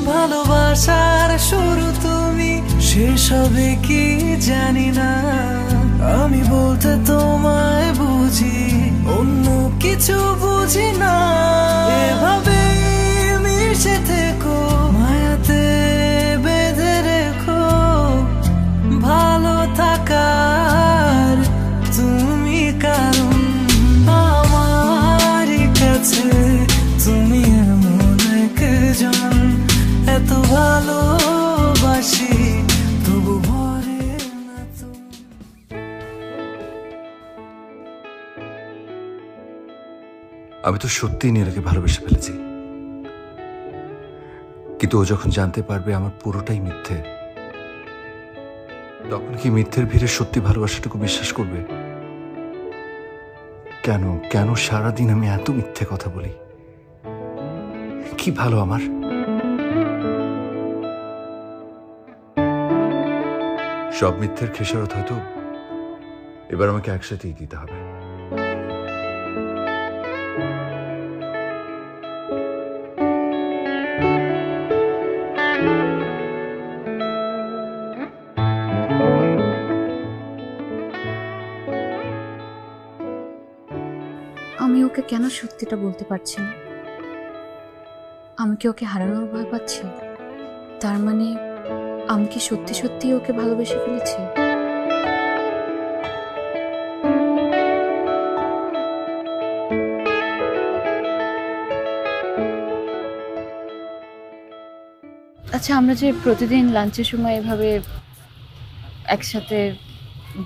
ভালোবাসার শুরু তুমি, শেষ হবে কি জানি না। আমি বলতে তোমায় বুঝি, অন্য কিছু বুঝি না। এভাবে মিশে থেকো, মায়াতে বেঁধে রেখো, ভালো থাকার তুমি কারণ। আমার কাছে তুমি এমন একজন, এত ভালোবাসি তবু ভরে না তুমি। আমি তো সত্যিই নীলাকে ভালোবেসে ফেলেছি, কিন্তু ও যখন জানতে পারবে আমার পুরোটাই মিথ্যে, তখন কি মিথ্যের ভিড়ে সত্যি ভালোবাসাটুকু বিশ্বাস করবে? কেন কেন সারাদিন আমি এত মিথ্যে কথা বলি? কি ভালো আমার। সব মিথ্যের খেসারত হয়তো এবার আমাকে একসাথেই দিতে হবে। আমি ওকে কেন সত্যিটা বলতে পারছি না? আমি কি ওকে হারানোর ভয় পাচ্ছি? তার মানে আমি কি সত্যি সত্যি ওকে ভালোবেসে ফেলেছি? আচ্ছা, আমরা যে প্রতিদিন লাঞ্চের সময় এভাবে একসাথে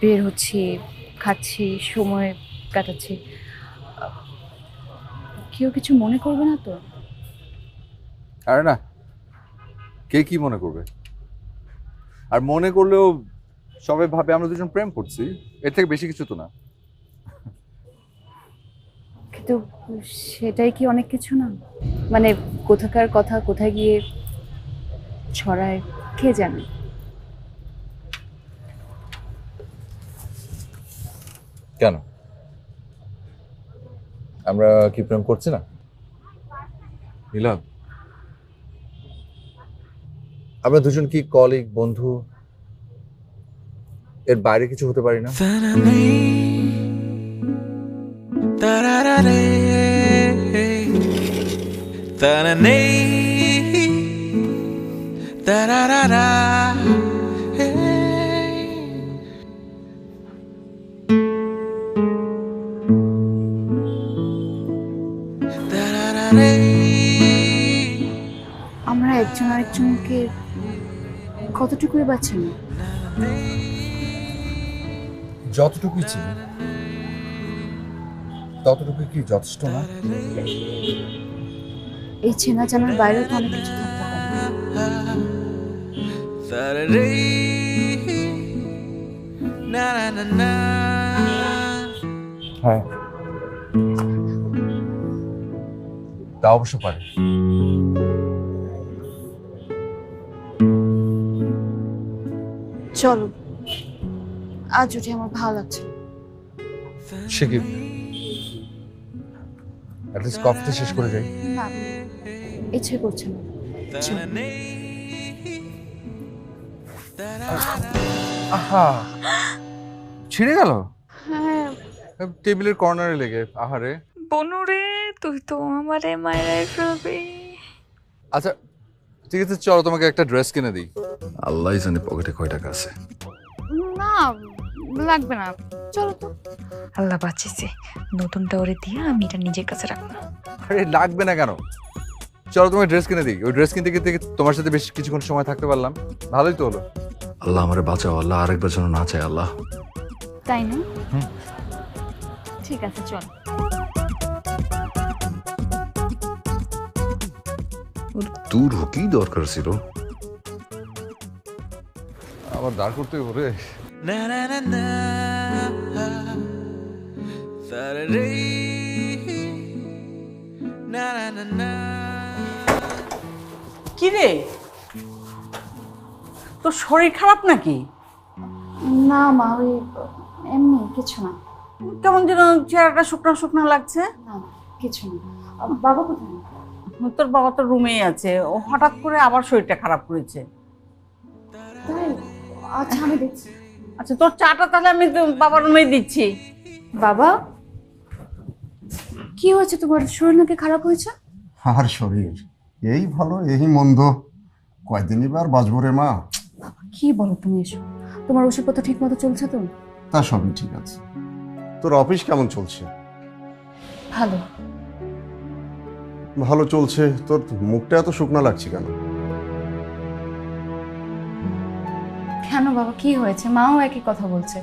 বের হচ্ছি, খাচ্ছি, সময় কাটাচ্ছি, কেউ কিছু মনে করবে না তো? আরে না, কে কি মনে করবে? আর মনে করলেও সবাই ভাবে আমরা দুজন প্রেম করছি, এর থেকে বেশি কিছু তো না। কিন্তু সেটাই কি অনেক কিছু না? মানে কোথাকার কথা কোথায় গিয়ে ছড়ায় কে জানে। কেন আমরা কি প্রেম করছি না? নীলা, আমরা দুজন কি কলিগ, বন্ধু, এর বাইরে কিছু হতে পারি না? আমরা একজন আরেকজনকে কতটুকুই বা চিনি? যতটুকুই চিনি ততটুকু কি যথেষ্ট না? এই চেনা জানার বাইরেও তো অনেক কিছু থাকতে পারে। হ্যাঁ, তা অবশ্য পারে। চলো আজ উঠে আমার ভালো লাগছে। সে কি অ্যাটলিস্ট কফিতে শেষ করে যাই। না ইচ্ছে করছে না। চলো। আহা, ছিঁড়ে গেল হ্যাঁ টেবিলের কর্নারে লেগে। আহারে। বনুরে তুই তো আমারে মায়ের ফেলবি। আচ্ছা ঠিক আছে, চলো তোমাকে একটা ড্রেস কিনে দিই। আল্লাহ জানে পকেটে কয় টাকা আছে। না লাগবে না, চলো তো। আল্লাহ বাঁচিয়েছে, নতুনটা ওরে দিয়ে আমি এটা নিজের কাছে রাখবো। আরে লাগবে না কেন, চলো তোমাকে ড্রেস কিনে দিই। ওই ড্রেস কিনতে কিনতে তোমার সাথে বেশ কিছুক্ষণ সময় থাকতে পারলাম, ভালোই তো হলো। আল্লাহ আমারে বাঁচাও, আল্লাহ আরেকবার যেন না চায় আল্লাহ। তাই না? ঠিক আছে চল। দূর কি দরকার ছিল আবার দাঁড় করতে বলে। কি রে, তোর শরীর খারাপ নাকি? না মা, ওই এমনি কিছু না। কেমন যেন চেহারাটা শুকনা শুকনা লাগছে। না কিছু না। বাবা কোথায়? তোর বাবা তো রুমেই আছে, ও হঠাৎ করে আবার শরীরটা খারাপ করেছে। তাই? আচ্ছা আমি দেখছি। আচ্ছা তোর চাটা তাহলে আমি বাবার রুমেই দিচ্ছি। বাবা কি হয়েছে তোমার? শরীর নাকি খারাপ হয়েছে? আর শরীর এই ভালো এই মন্দ, কয়দিনই বার বাঁচবো রে মা। কি বলো তুমি এসব? তোমার ওষুধপত্র ঠিক মতো চলছে তো? তা সবই ঠিক আছে। তোর অফিস কেমন চলছে? ভালো। ভালো চলছে। তোর মুখটা এত শুকনা লাগছে কেন? কেন বাবা কি হয়েছে? মাও একই কথা বলছে।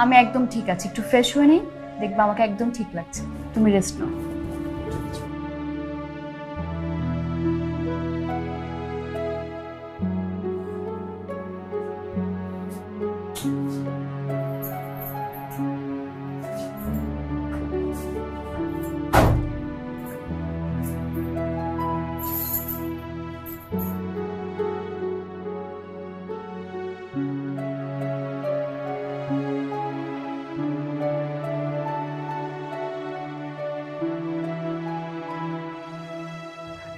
আমি একদম ঠিক আছি, একটু ফ্রেশ হয়ে নেই, দেখবা আমাকে একদম ঠিক লাগছে। তুমি রেস্ট নাও।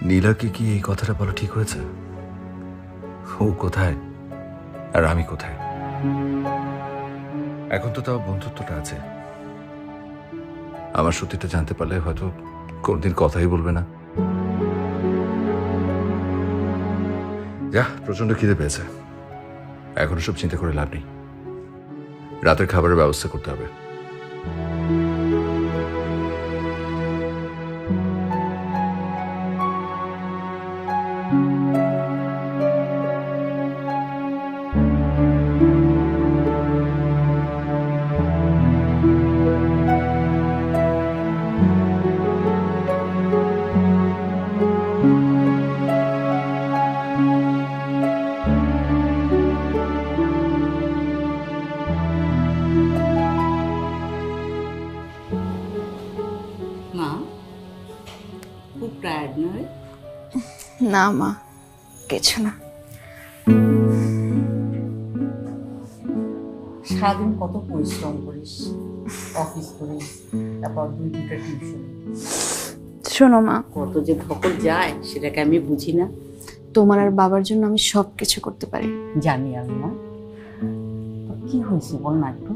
নীলাকে কি এই কথাটা বলা ঠিক হয়েছে? ও কোথায় আর আমি কোথায়? এখন তো তাও বন্ধুত্বটা আছে। আমার সত্যিটা জানতে পারলে হয়তো কোনদিন কথাই বলবে না। যা, প্রচন্ড খিদে পেয়েছে। এখন সব চিন্তা করে লাভ নেই, রাতের খাবারের ব্যবস্থা করতে হবে। মা খুব টায়ার্ড নয়? না মা কিছু না। সারাদিন কত পরিশ্রম করিস, অফিস করিস, তারপর 2-2টা টিউশন। শোনো মা, কত যে ধকল যায় সেটাকে আমি বুঝি না। তোমার আর বাবার জন্য আমি সব কিছু করতে পারি। জানি আমি মা। কি হয়েছে বল না একটু।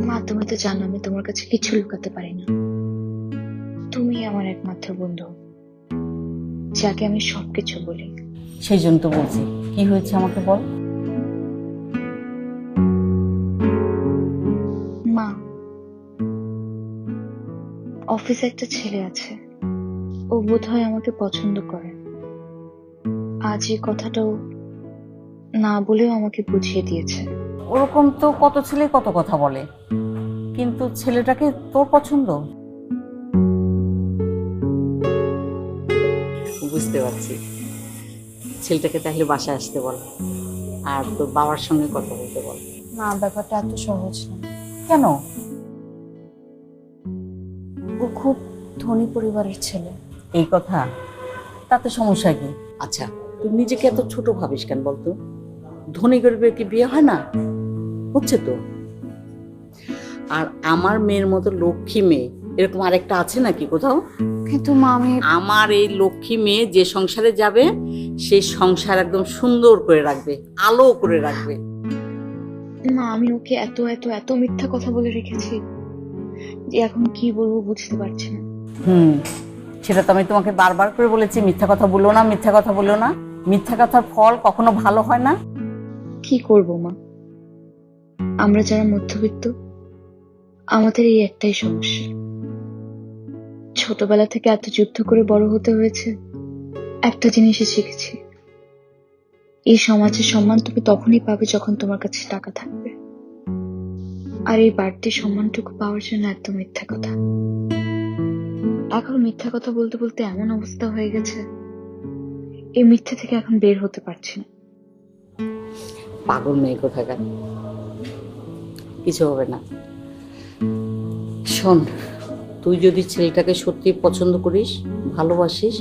মা তুমি তো জানো আমি তোমার কাছে কিছু লুকাতে পারি না। তুমি আমার একমাত্র বন্ধু, যাকে আমি সবকিছু বলি। সেই জন্য তো বলছি, কি হয়েছে আমাকে বল। মা অফিসে একটা ছেলে আছে, ও বোধহয় আমাকে পছন্দ করে। আজ এই কথাটাও না বলেও আমাকে বুঝিয়ে দিয়েছে। ওরকম তো কত ছেলে কত কথা বলে, কিন্তু ছেলেটাকে তোর পছন্দ? বুঝতে পারছি। ছেলেটাকে তাহলে বাসায় আসতে বল, আর তোর বাবার সঙ্গে কথা বলতে বল। না, ব্যাপারটা এত সহজ না। কেন? ও খুব ধনী পরিবারের ছেলে। এই কথা? তাতে সমস্যা কি? আচ্ছা, তুই নিজেকে এত ছোট ভাবিস কেন বলতো? ধনী গরিবের কি বিয়ে হয় না? হচ্ছে তো। আর আমার মেয়ের মতো লক্ষ্মী মেয়ে এরকম আরেকটা আছে নাকি কোথাও? কিন্তু মা, আমার এই লক্ষ্মী মেয়ে যে সংসারে যাবে, সেই সংসার একদম সুন্দর করে রাখবে, আলো করে রাখবে। মা, আমি ওকে এত এত এত মিথ্যা কথা বলে রেখেছি যে এখন কি বলবো বুঝতে পারছি না। সেটা তো আমি তোমাকে বারবার করে বলেছি, মিথ্যা কথা বলো না, মিথ্যা কথা বলো না। মিথ্যা কথার ফল কখনো ভালো হয় না। কি করব মা, আমরা যারা মধ্যবিত্ত, আমাদের এই একটাই সমস্যা। ছোটবেলা থেকে এত যুদ্ধ করে বড় হতে হয়েছে, একটা জিনিসই শিখেছি, এই সমাজের সম্মান তুমি তখনই পাবে যখন তোমার কাছে টাকা থাকবে। আর এই বাড়তি সম্মানটুকু পাওয়ার জন্য একদম মিথ্যা কথা। এখন মিথ্যা কথা বলতে বলতে এমন অবস্থা হয়ে গেছে, এই মিথ্যা থেকে এখন বের হতে পারছি না। পাগল মেয়ে কোথাকার, কিছু হবে না। শোন, তুই যদি ছেলেটাকে সত্যি পছন্দ করিস, ভালোবাসিস,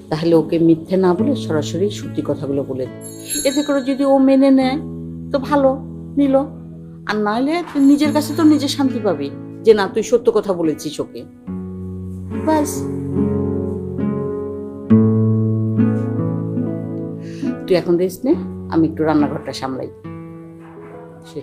তাহলে ওকে মিথ্যে না বলে সরাসরি সত্যি কথাগুলো বলে দে। এতে করে যদি ও মেনে নেয় তো ভালো, নিল। আর নাহলে তুই নিজের কাছে তো নিজে শান্তি পাবি যে না, তুই সত্য কথা বলেছিস ওকে। ব্যাস। তুই এখন দেখ নে, আমি একটু রান্নাঘরটা সামলাই। ওকে।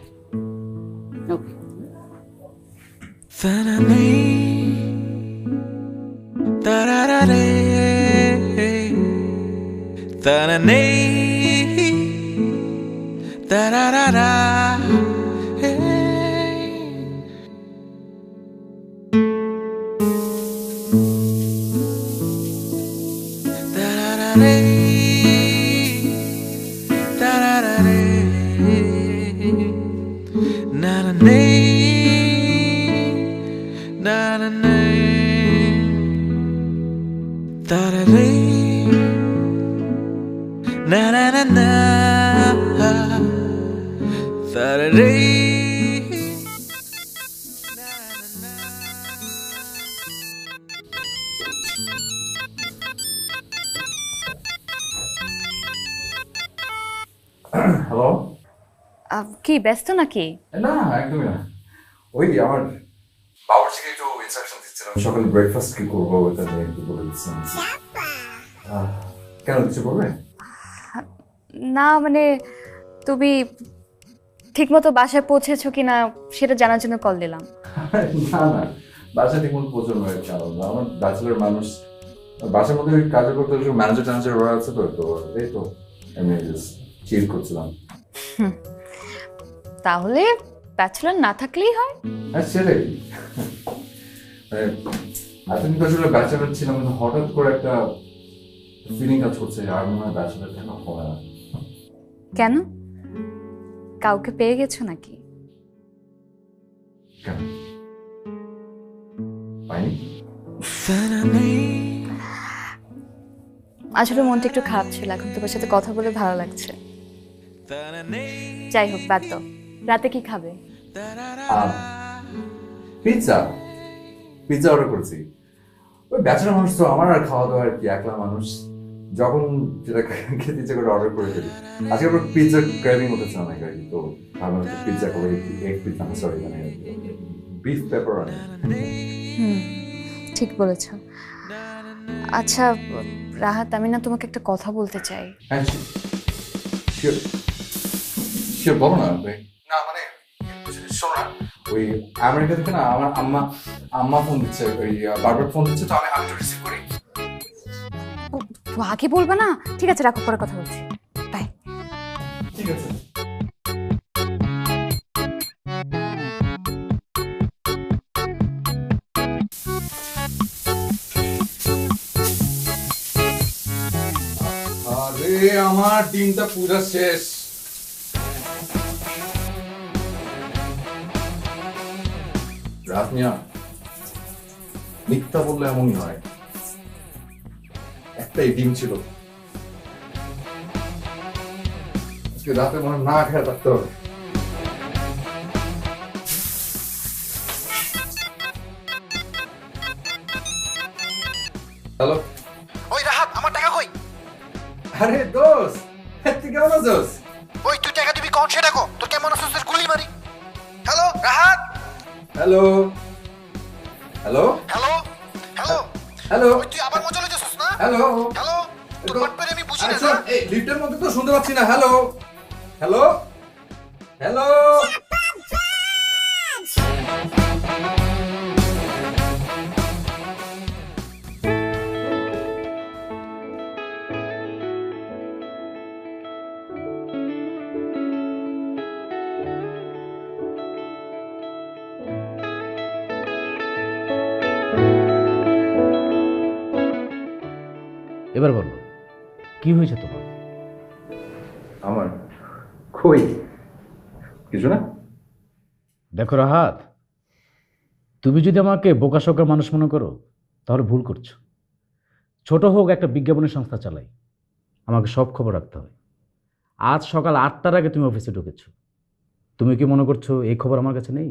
হ্যালো। কি ব্যস্ত নাকি? না একদমই না, ওই আমার বাবুর্চিকে একটু ইনস্ট্রাকশন দিচ্ছিলাম সকালে ব্রেকফাস্ট কি করবো এটা নিয়ে একটু বলে দিচ্ছিলাম। কেন কিছু করবে? না মানে তুমি ঠিকমতো বাসায় পৌঁছেছো কিনা সেটা জানার জন্য কল দিলাম। না না, বাসা ঠিক মতো পৌঁছানো হয়েছে। আমার ব্যাচেলার মানুষ, বাসার মধ্যে কাজ করতে ম্যানেজার ট্যানেজার ওরা আছে তো, তো এই তো আমি চিল করছিলাম। তাহলে ব্যাচেলার না থাকলেই হয়। হ্যাঁ সেটাই, এতদিন তো আসলে ব্যাচেলার ছিলাম, কিন্তু হঠাৎ করে একটা ফিলিং কাজ করছে আর মনে হয় ব্যাচেলার কেন হয় না। কেন, কাউকে পেয়ে গেছো নাকি? কেন পাইনি? আসলে মনটা একটু খারাপ ছিল, এখন তোমার সাথে কথা বলে ভালো লাগছে। যাই হোক, বাদ দাও। রাতে কি খাবে? পিৎজা পিৎজা অর্ডার করেছি। ওই ব্যাচেলার মানুষ তো, আমার আর খাওয়া দাওয়া আর কি, একলা মানুষ, যখন যেটা খেতে ইচ্ছে করে অর্ডার করে ফেলি। আজকে আবার পিৎজা ক্রেভিং হতেছে অনেক আর কি, তো ভাবলাম একটু পিৎজা করে, এগ পিৎজা, সরি মানে বিফ পেপারনি। ঠিক বলেছ। আচ্ছা রাহাত, আমি না তোমাকে একটা কথা বলতে চাই। হ্যাঁ শিওর শিওর, বলো না। না মানে শোনো না, ওই আমেরিকা থেকে না আমার আম্মা ফোন দিচ্ছে, ওই বারবার ফোন দিচ্ছে, তো আমি একটু রিসিভ করি। তো আগে বলবে না? ঠিক আছে, রাখো, পরে কথা বলছি। বাই। ঠিক আছে। আমার দিনটা পুরো শেষ। রাত মিয়া মিথ্যা বললে এমনই হয়। একটাই ডিম ছিল, আজকে রাতে মনে হয় না খেয়ে থাকতে হবে। হ্যালো, ওই রাহাত, আমার টাকা কই? আরে দোস্ত, তুই কেমন আছিস? ওই তুই টাকা দিবি কোন সেটা কো, তোর কেমন আছিস তোর গুলি মারি। Hello Rahat. Hello hello hello hello hello, ওই তুই আবার মজা লইতেছিস না? হ্যালো হ্যালো, তোর বাটপারে আমি বুঝি না। আচ্ছা, এই লিফটের মধ্যে তো শুনতে পাচ্ছি না। Hello hello hello. এবার বলো, কি হয়েছে তোমার? আমার কই কিছু না। দেখো রাহাত, তুমি যদি আমাকে বোকাশোকা মানুষ মনে করো তাহলে ভুল করছো। ছোট হোক, একটা বিজ্ঞাপনী সংস্থা চালাই, আমাকে সব খবর রাখতে হয়। আজ সকাল 8টার আগে তুমি অফিসে ঢুকেছো। তুমি কি মনে করছো এই খবর আমার কাছে নেই?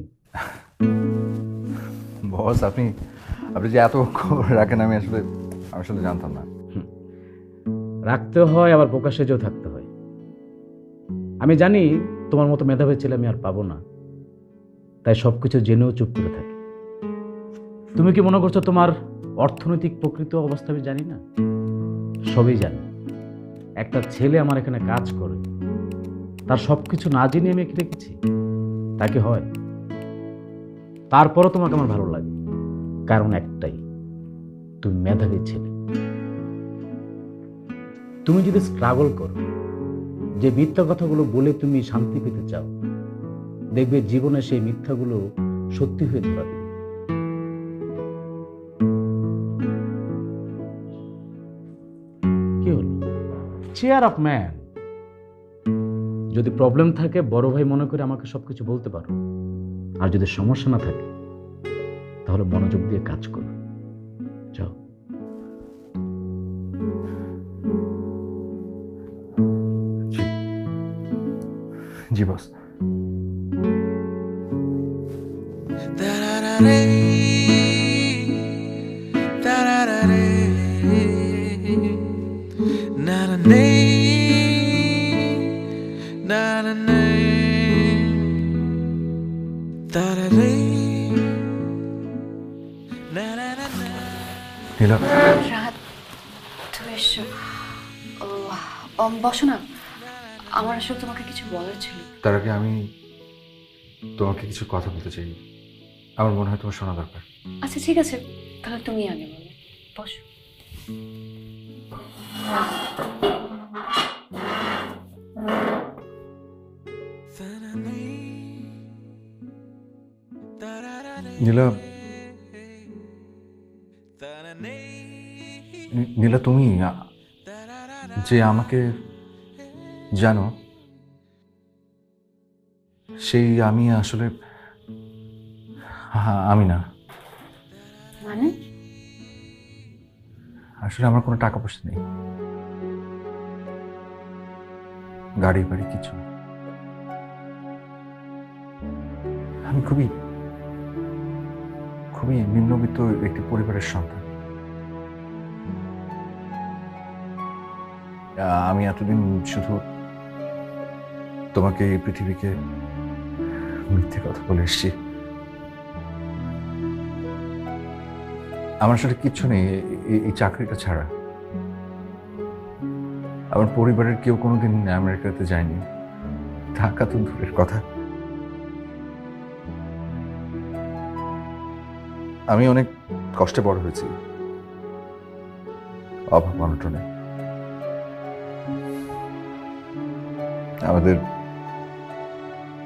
বস, আপনি যে এত খবর রাখেন আমি আসলে জানতাম না। রাখতে হয়, আবার বোকা সেজেও থাকতে হয়। আমি জানি তোমার মতো মেধাবী ছেলে আমি আর পাবো না, তাই সবকিছু জেনেও চুপ করে থাকি। তুমি কি মনে করছো তোমার অর্থনৈতিক প্রকৃত অবস্থা আমি জানি না? সবই জানি। একটা ছেলে আমার এখানে কাজ করে, তার সবকিছু না জেনে আমি একে রেখেছি, তাকে হয়। তারপরও তোমাকে আমার ভালো লাগে, কারণ একটাই, তুমি মেধাবী ছেলে। তুমি যদি স্ট্রাগল করো, যে মিথ্যা কথাগুলো বলে তুমি শান্তি পেতে চাও, দেখবে জীবনে সেই মিথ্যাগুলো সত্যি হয়ে ধরা দেবে। কি হলো? Chair up man. যদি প্রবলেম থাকে বড় ভাই মনে করে আমাকে সবকিছু বলতে পারো, আর যদি সমস্যা না থাকে তাহলে মনোযোগ দিয়ে কাজ করো। যাও। জি বস। নীলা, রাত, তুমি এসো। বসো না, আমার আসলে তোমাকে কিছু বলার ছিল। তার আগে আমি তোমাকে কিছু কথা বলতে চাই। আমার মনে হয় তোমার শোনা দরকার। আচ্ছা ঠিক আছে, তাহলে তুমি আগে বলো। বসো। নীলা, তুমি যে আমাকে জানো, সেই আমি আসলে আমি না। মানে? আসলে আমার কোনো টাকা পয়সা নেই, গাড়ি বাড়ি কিছু। আমি খুবই খুবই নিম্নবিত্ত একটি পরিবারের সন্তান। আমি এতদিন শুধু তোমাকে এই পৃথিবীকে মিথ্যে কথা বলে এসেছি। আমার আসলে কিচ্ছু নেই এই চাকরিটা ছাড়া। আমার পরিবারের কেউ কোনোদিন আমেরিকাতে যায়নি, ঢাকা তো দূরের কথা। আমি অনেক কষ্টে বড় হয়েছি, অভাব অনটনে। আমাদের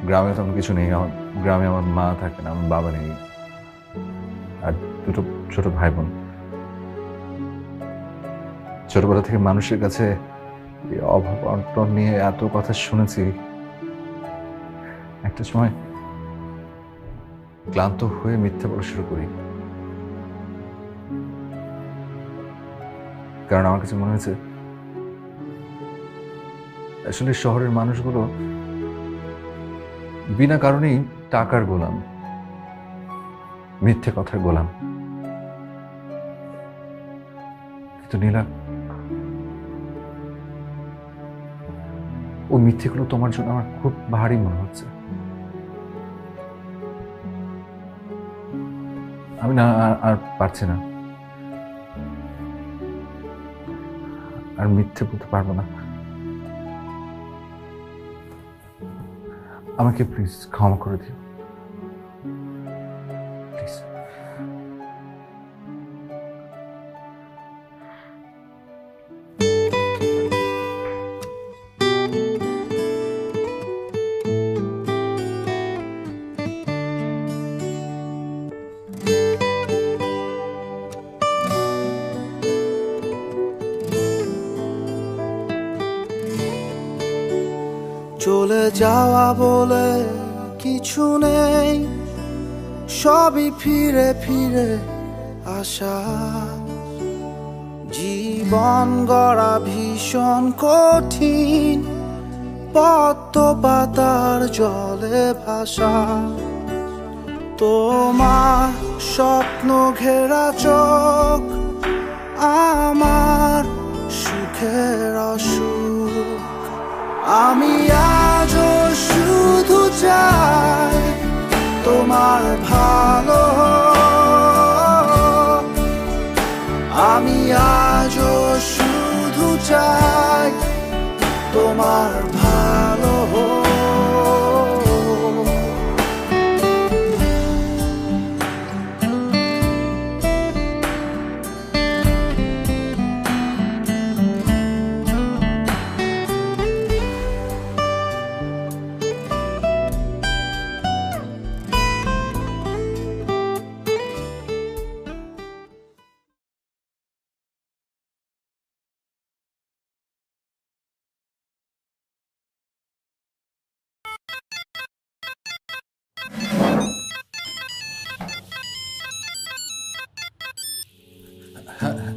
গ্রামে তেমন কিছু নেই। আমার গ্রামে আমার মা থাকে না, আমার বাবা নেই, আর দুটো ছোট ভাই বোন। ছোটবেলা থেকে মানুষের কাছে এই অভাব অনটন নিয়ে এত কথা শুনেছি, একটা সময় ক্লান্ত হয়ে মিথ্যা বলা শুরু করি। কারণ আমার কাছে মনে হয়েছে আসলে শহরের মানুষগুলো বিনা কারণেই টাকার গোলাম, মিথ্যে কথার গোলাম। কিন্তু নীলা, ও মিথ্যেগুলো তোমার জন্য আমার খুব ভারী মনে হচ্ছে। আমি না আর পারছি না, আর মিথ্যে বলতে পারবো না। আমাকে প্লিজ ক্ষমা করে দিও, প্লিজ। চলে যাওয়া বলে কিছু নেই, সবই ফিরে ফিরে আসা। জীবন গড়া ভীষণ কঠিন, পদ্ম পাতার জলে ভাসা। তোমার স্বপ্ন ঘেরা চোখ আমার সুখের অসুখ। আমি আজও শুধু চাই তোমার ভালো, আমি আজও শুধু চাই তোমার ভালো।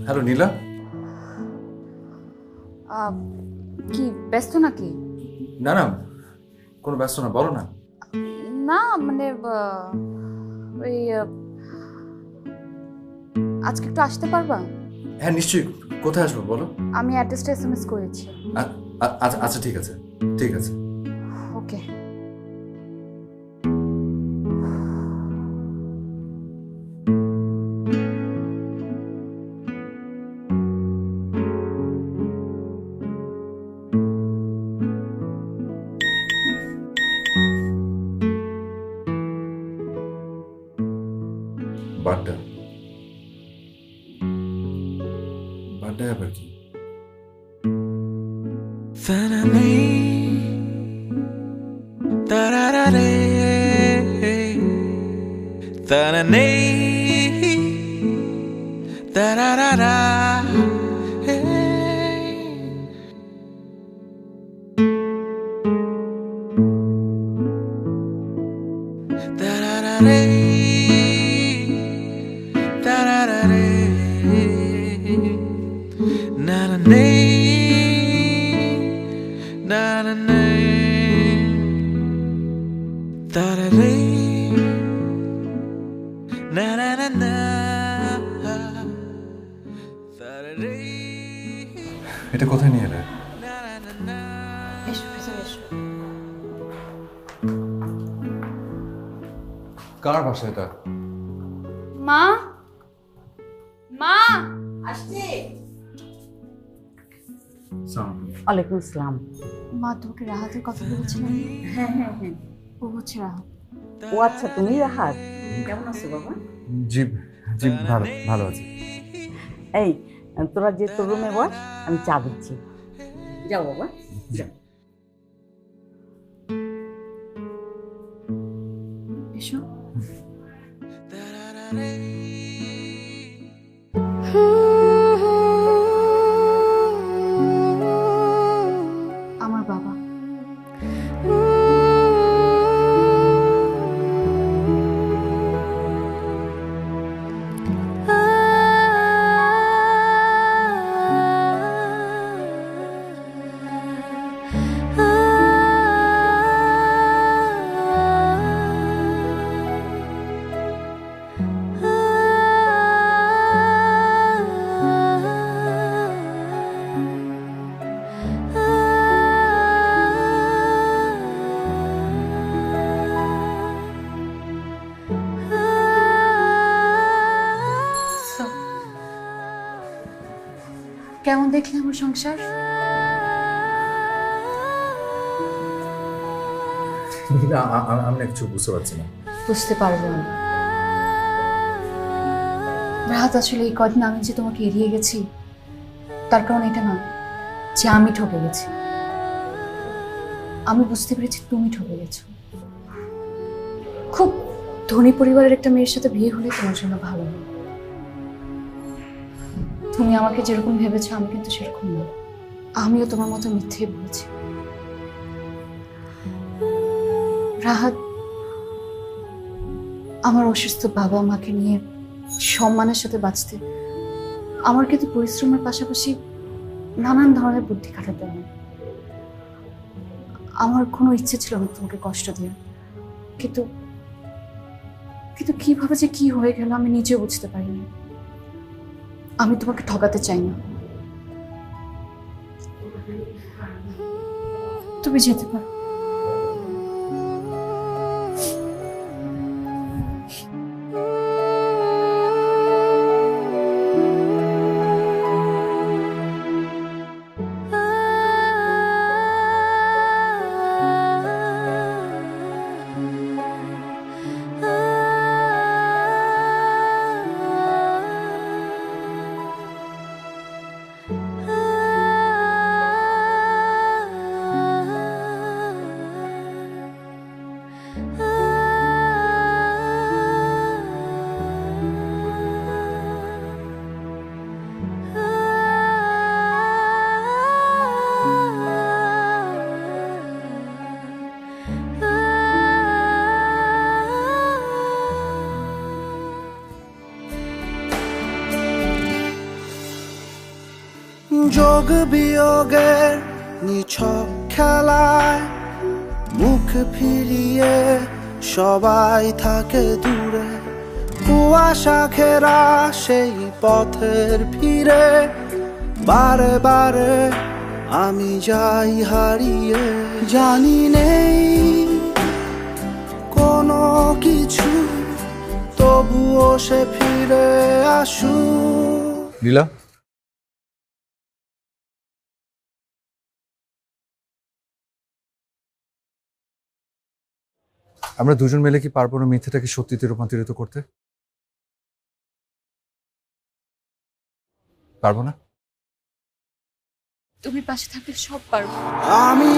হ্যালো নীলা। কি ব্যস্ত নাকি? না না, কোনো ব্যস্ত না, বলো না। না মানে ওই আজকে একটু আসতে পারবা? হ্যাঁ নিশ্চয়ই, কোথায় আসবো বলো। আমি অ্যাড্রেসটা এসএমএস করেছি। আচ্ছা ঠিক আছে, ঠিক আছে। ওকে। বাড্ডা, বাড্ডা আবার কি? এটা কোথায় নিয়ে এলে? এসো ভেতরে এসো। কার বাসা এটা? মা, মা আসছে। সালাম। ওয়ালাইকুম আসসালাম। মা তোমাকে রাহাতের কথা বলেছিলাম। হ্যাঁ হ্যাঁ হ্যাঁ, ও হচ্ছে রাহাত। ও আচ্ছা, তুমি রাহাত, কেমন আছো বাবা? জি জি, ভালো ভালো আছি। এই তোরা যে তোর রুমে বস, আমি চা দিচ্ছি। যাও বাবা, যাও। এসো। কেমন দেখলে আমার সংসার? আমি কিছু বুঝতে পারছি না। বুঝতে পারবো না। রাহাত, আসলে এই কদিন আমি যে তোমাকে এড়িয়ে গেছি তার কারণ এটা না যে আমি ঠকে গেছি, আমি বুঝতে পেরেছি তুমি ঠকে গেছো। খুব ধনী পরিবারের একটা মেয়ের সাথে বিয়ে হলে তোমার জন্য ভালো হবে। তুমি আমাকে যেরকম ভেবেছো আমি কিন্তু সেরকম না। আমিও তোমার মতো মিথ্যেই বলেছি। রাহাত, আমার অসুস্থ বাবা মাকে নিয়ে সম্মানের সাথে বাঁচতে আমার কিন্তু পরিশ্রমের পাশাপাশি নানান ধরনের বুদ্ধি খাটাতে হয়। আমার কোনো ইচ্ছে ছিল না তোমাকে কষ্ট দেওয়ার, কিন্তু কিন্তু কিভাবে যে কি হয়ে গেল আমি নিজেও বুঝতে পারিনি। আমি তোমাকে ঠকাতে চাই না, তুমি যেতে পারো। যোগ বিয়োগের নিছক খেলায় মুখ ফিরিয়ে সবাই থাকে দূরে, কুয়াশা ঘেরা সেই পথের ফিরে বারে বারে আমি যাই হারিয়ে। জানি নেই কোনো কিছু, তবুও সে ফিরে আসু। লীলা, আমরা দুজন মিলে কি পারবো না মিথ্যাটাকে সত্যিতে রূপান্তরিত করতে? পারবো না? তুমি পাশে থাকলে সব পারবো। আমি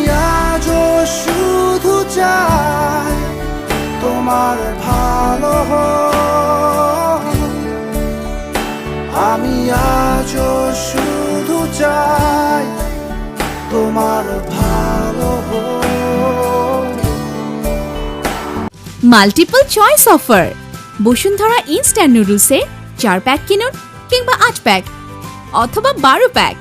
আজও শুধু চাই তোমার ভালো হোক। আমি আজও শুধু চাই তোমার ভালো হোক। Multiple choice offer Bashundhara instant নুডলসে 4 প্যাক কিনুন কিংবা 8 প্যাক অথবা 12 প্যাক।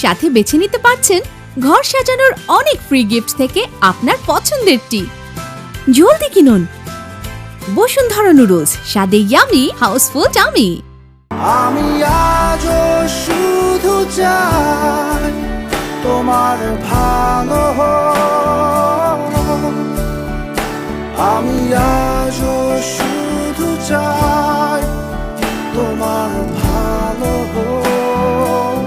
সাথে বেছে নিতে পারছেন ঘর সাজানোর অনেক ফ্রি গিফট থেকে আপনার পছন্দেরটি। জলদি কিনুন বসুন্ধরা নুডলস, স্বাদে ইয়ামি, হাউসফুল টামি। আমি আজও শুধু চাই তোমার ভালো হোক। আমি আজও শুধু চাই তোমার ভালো হোক।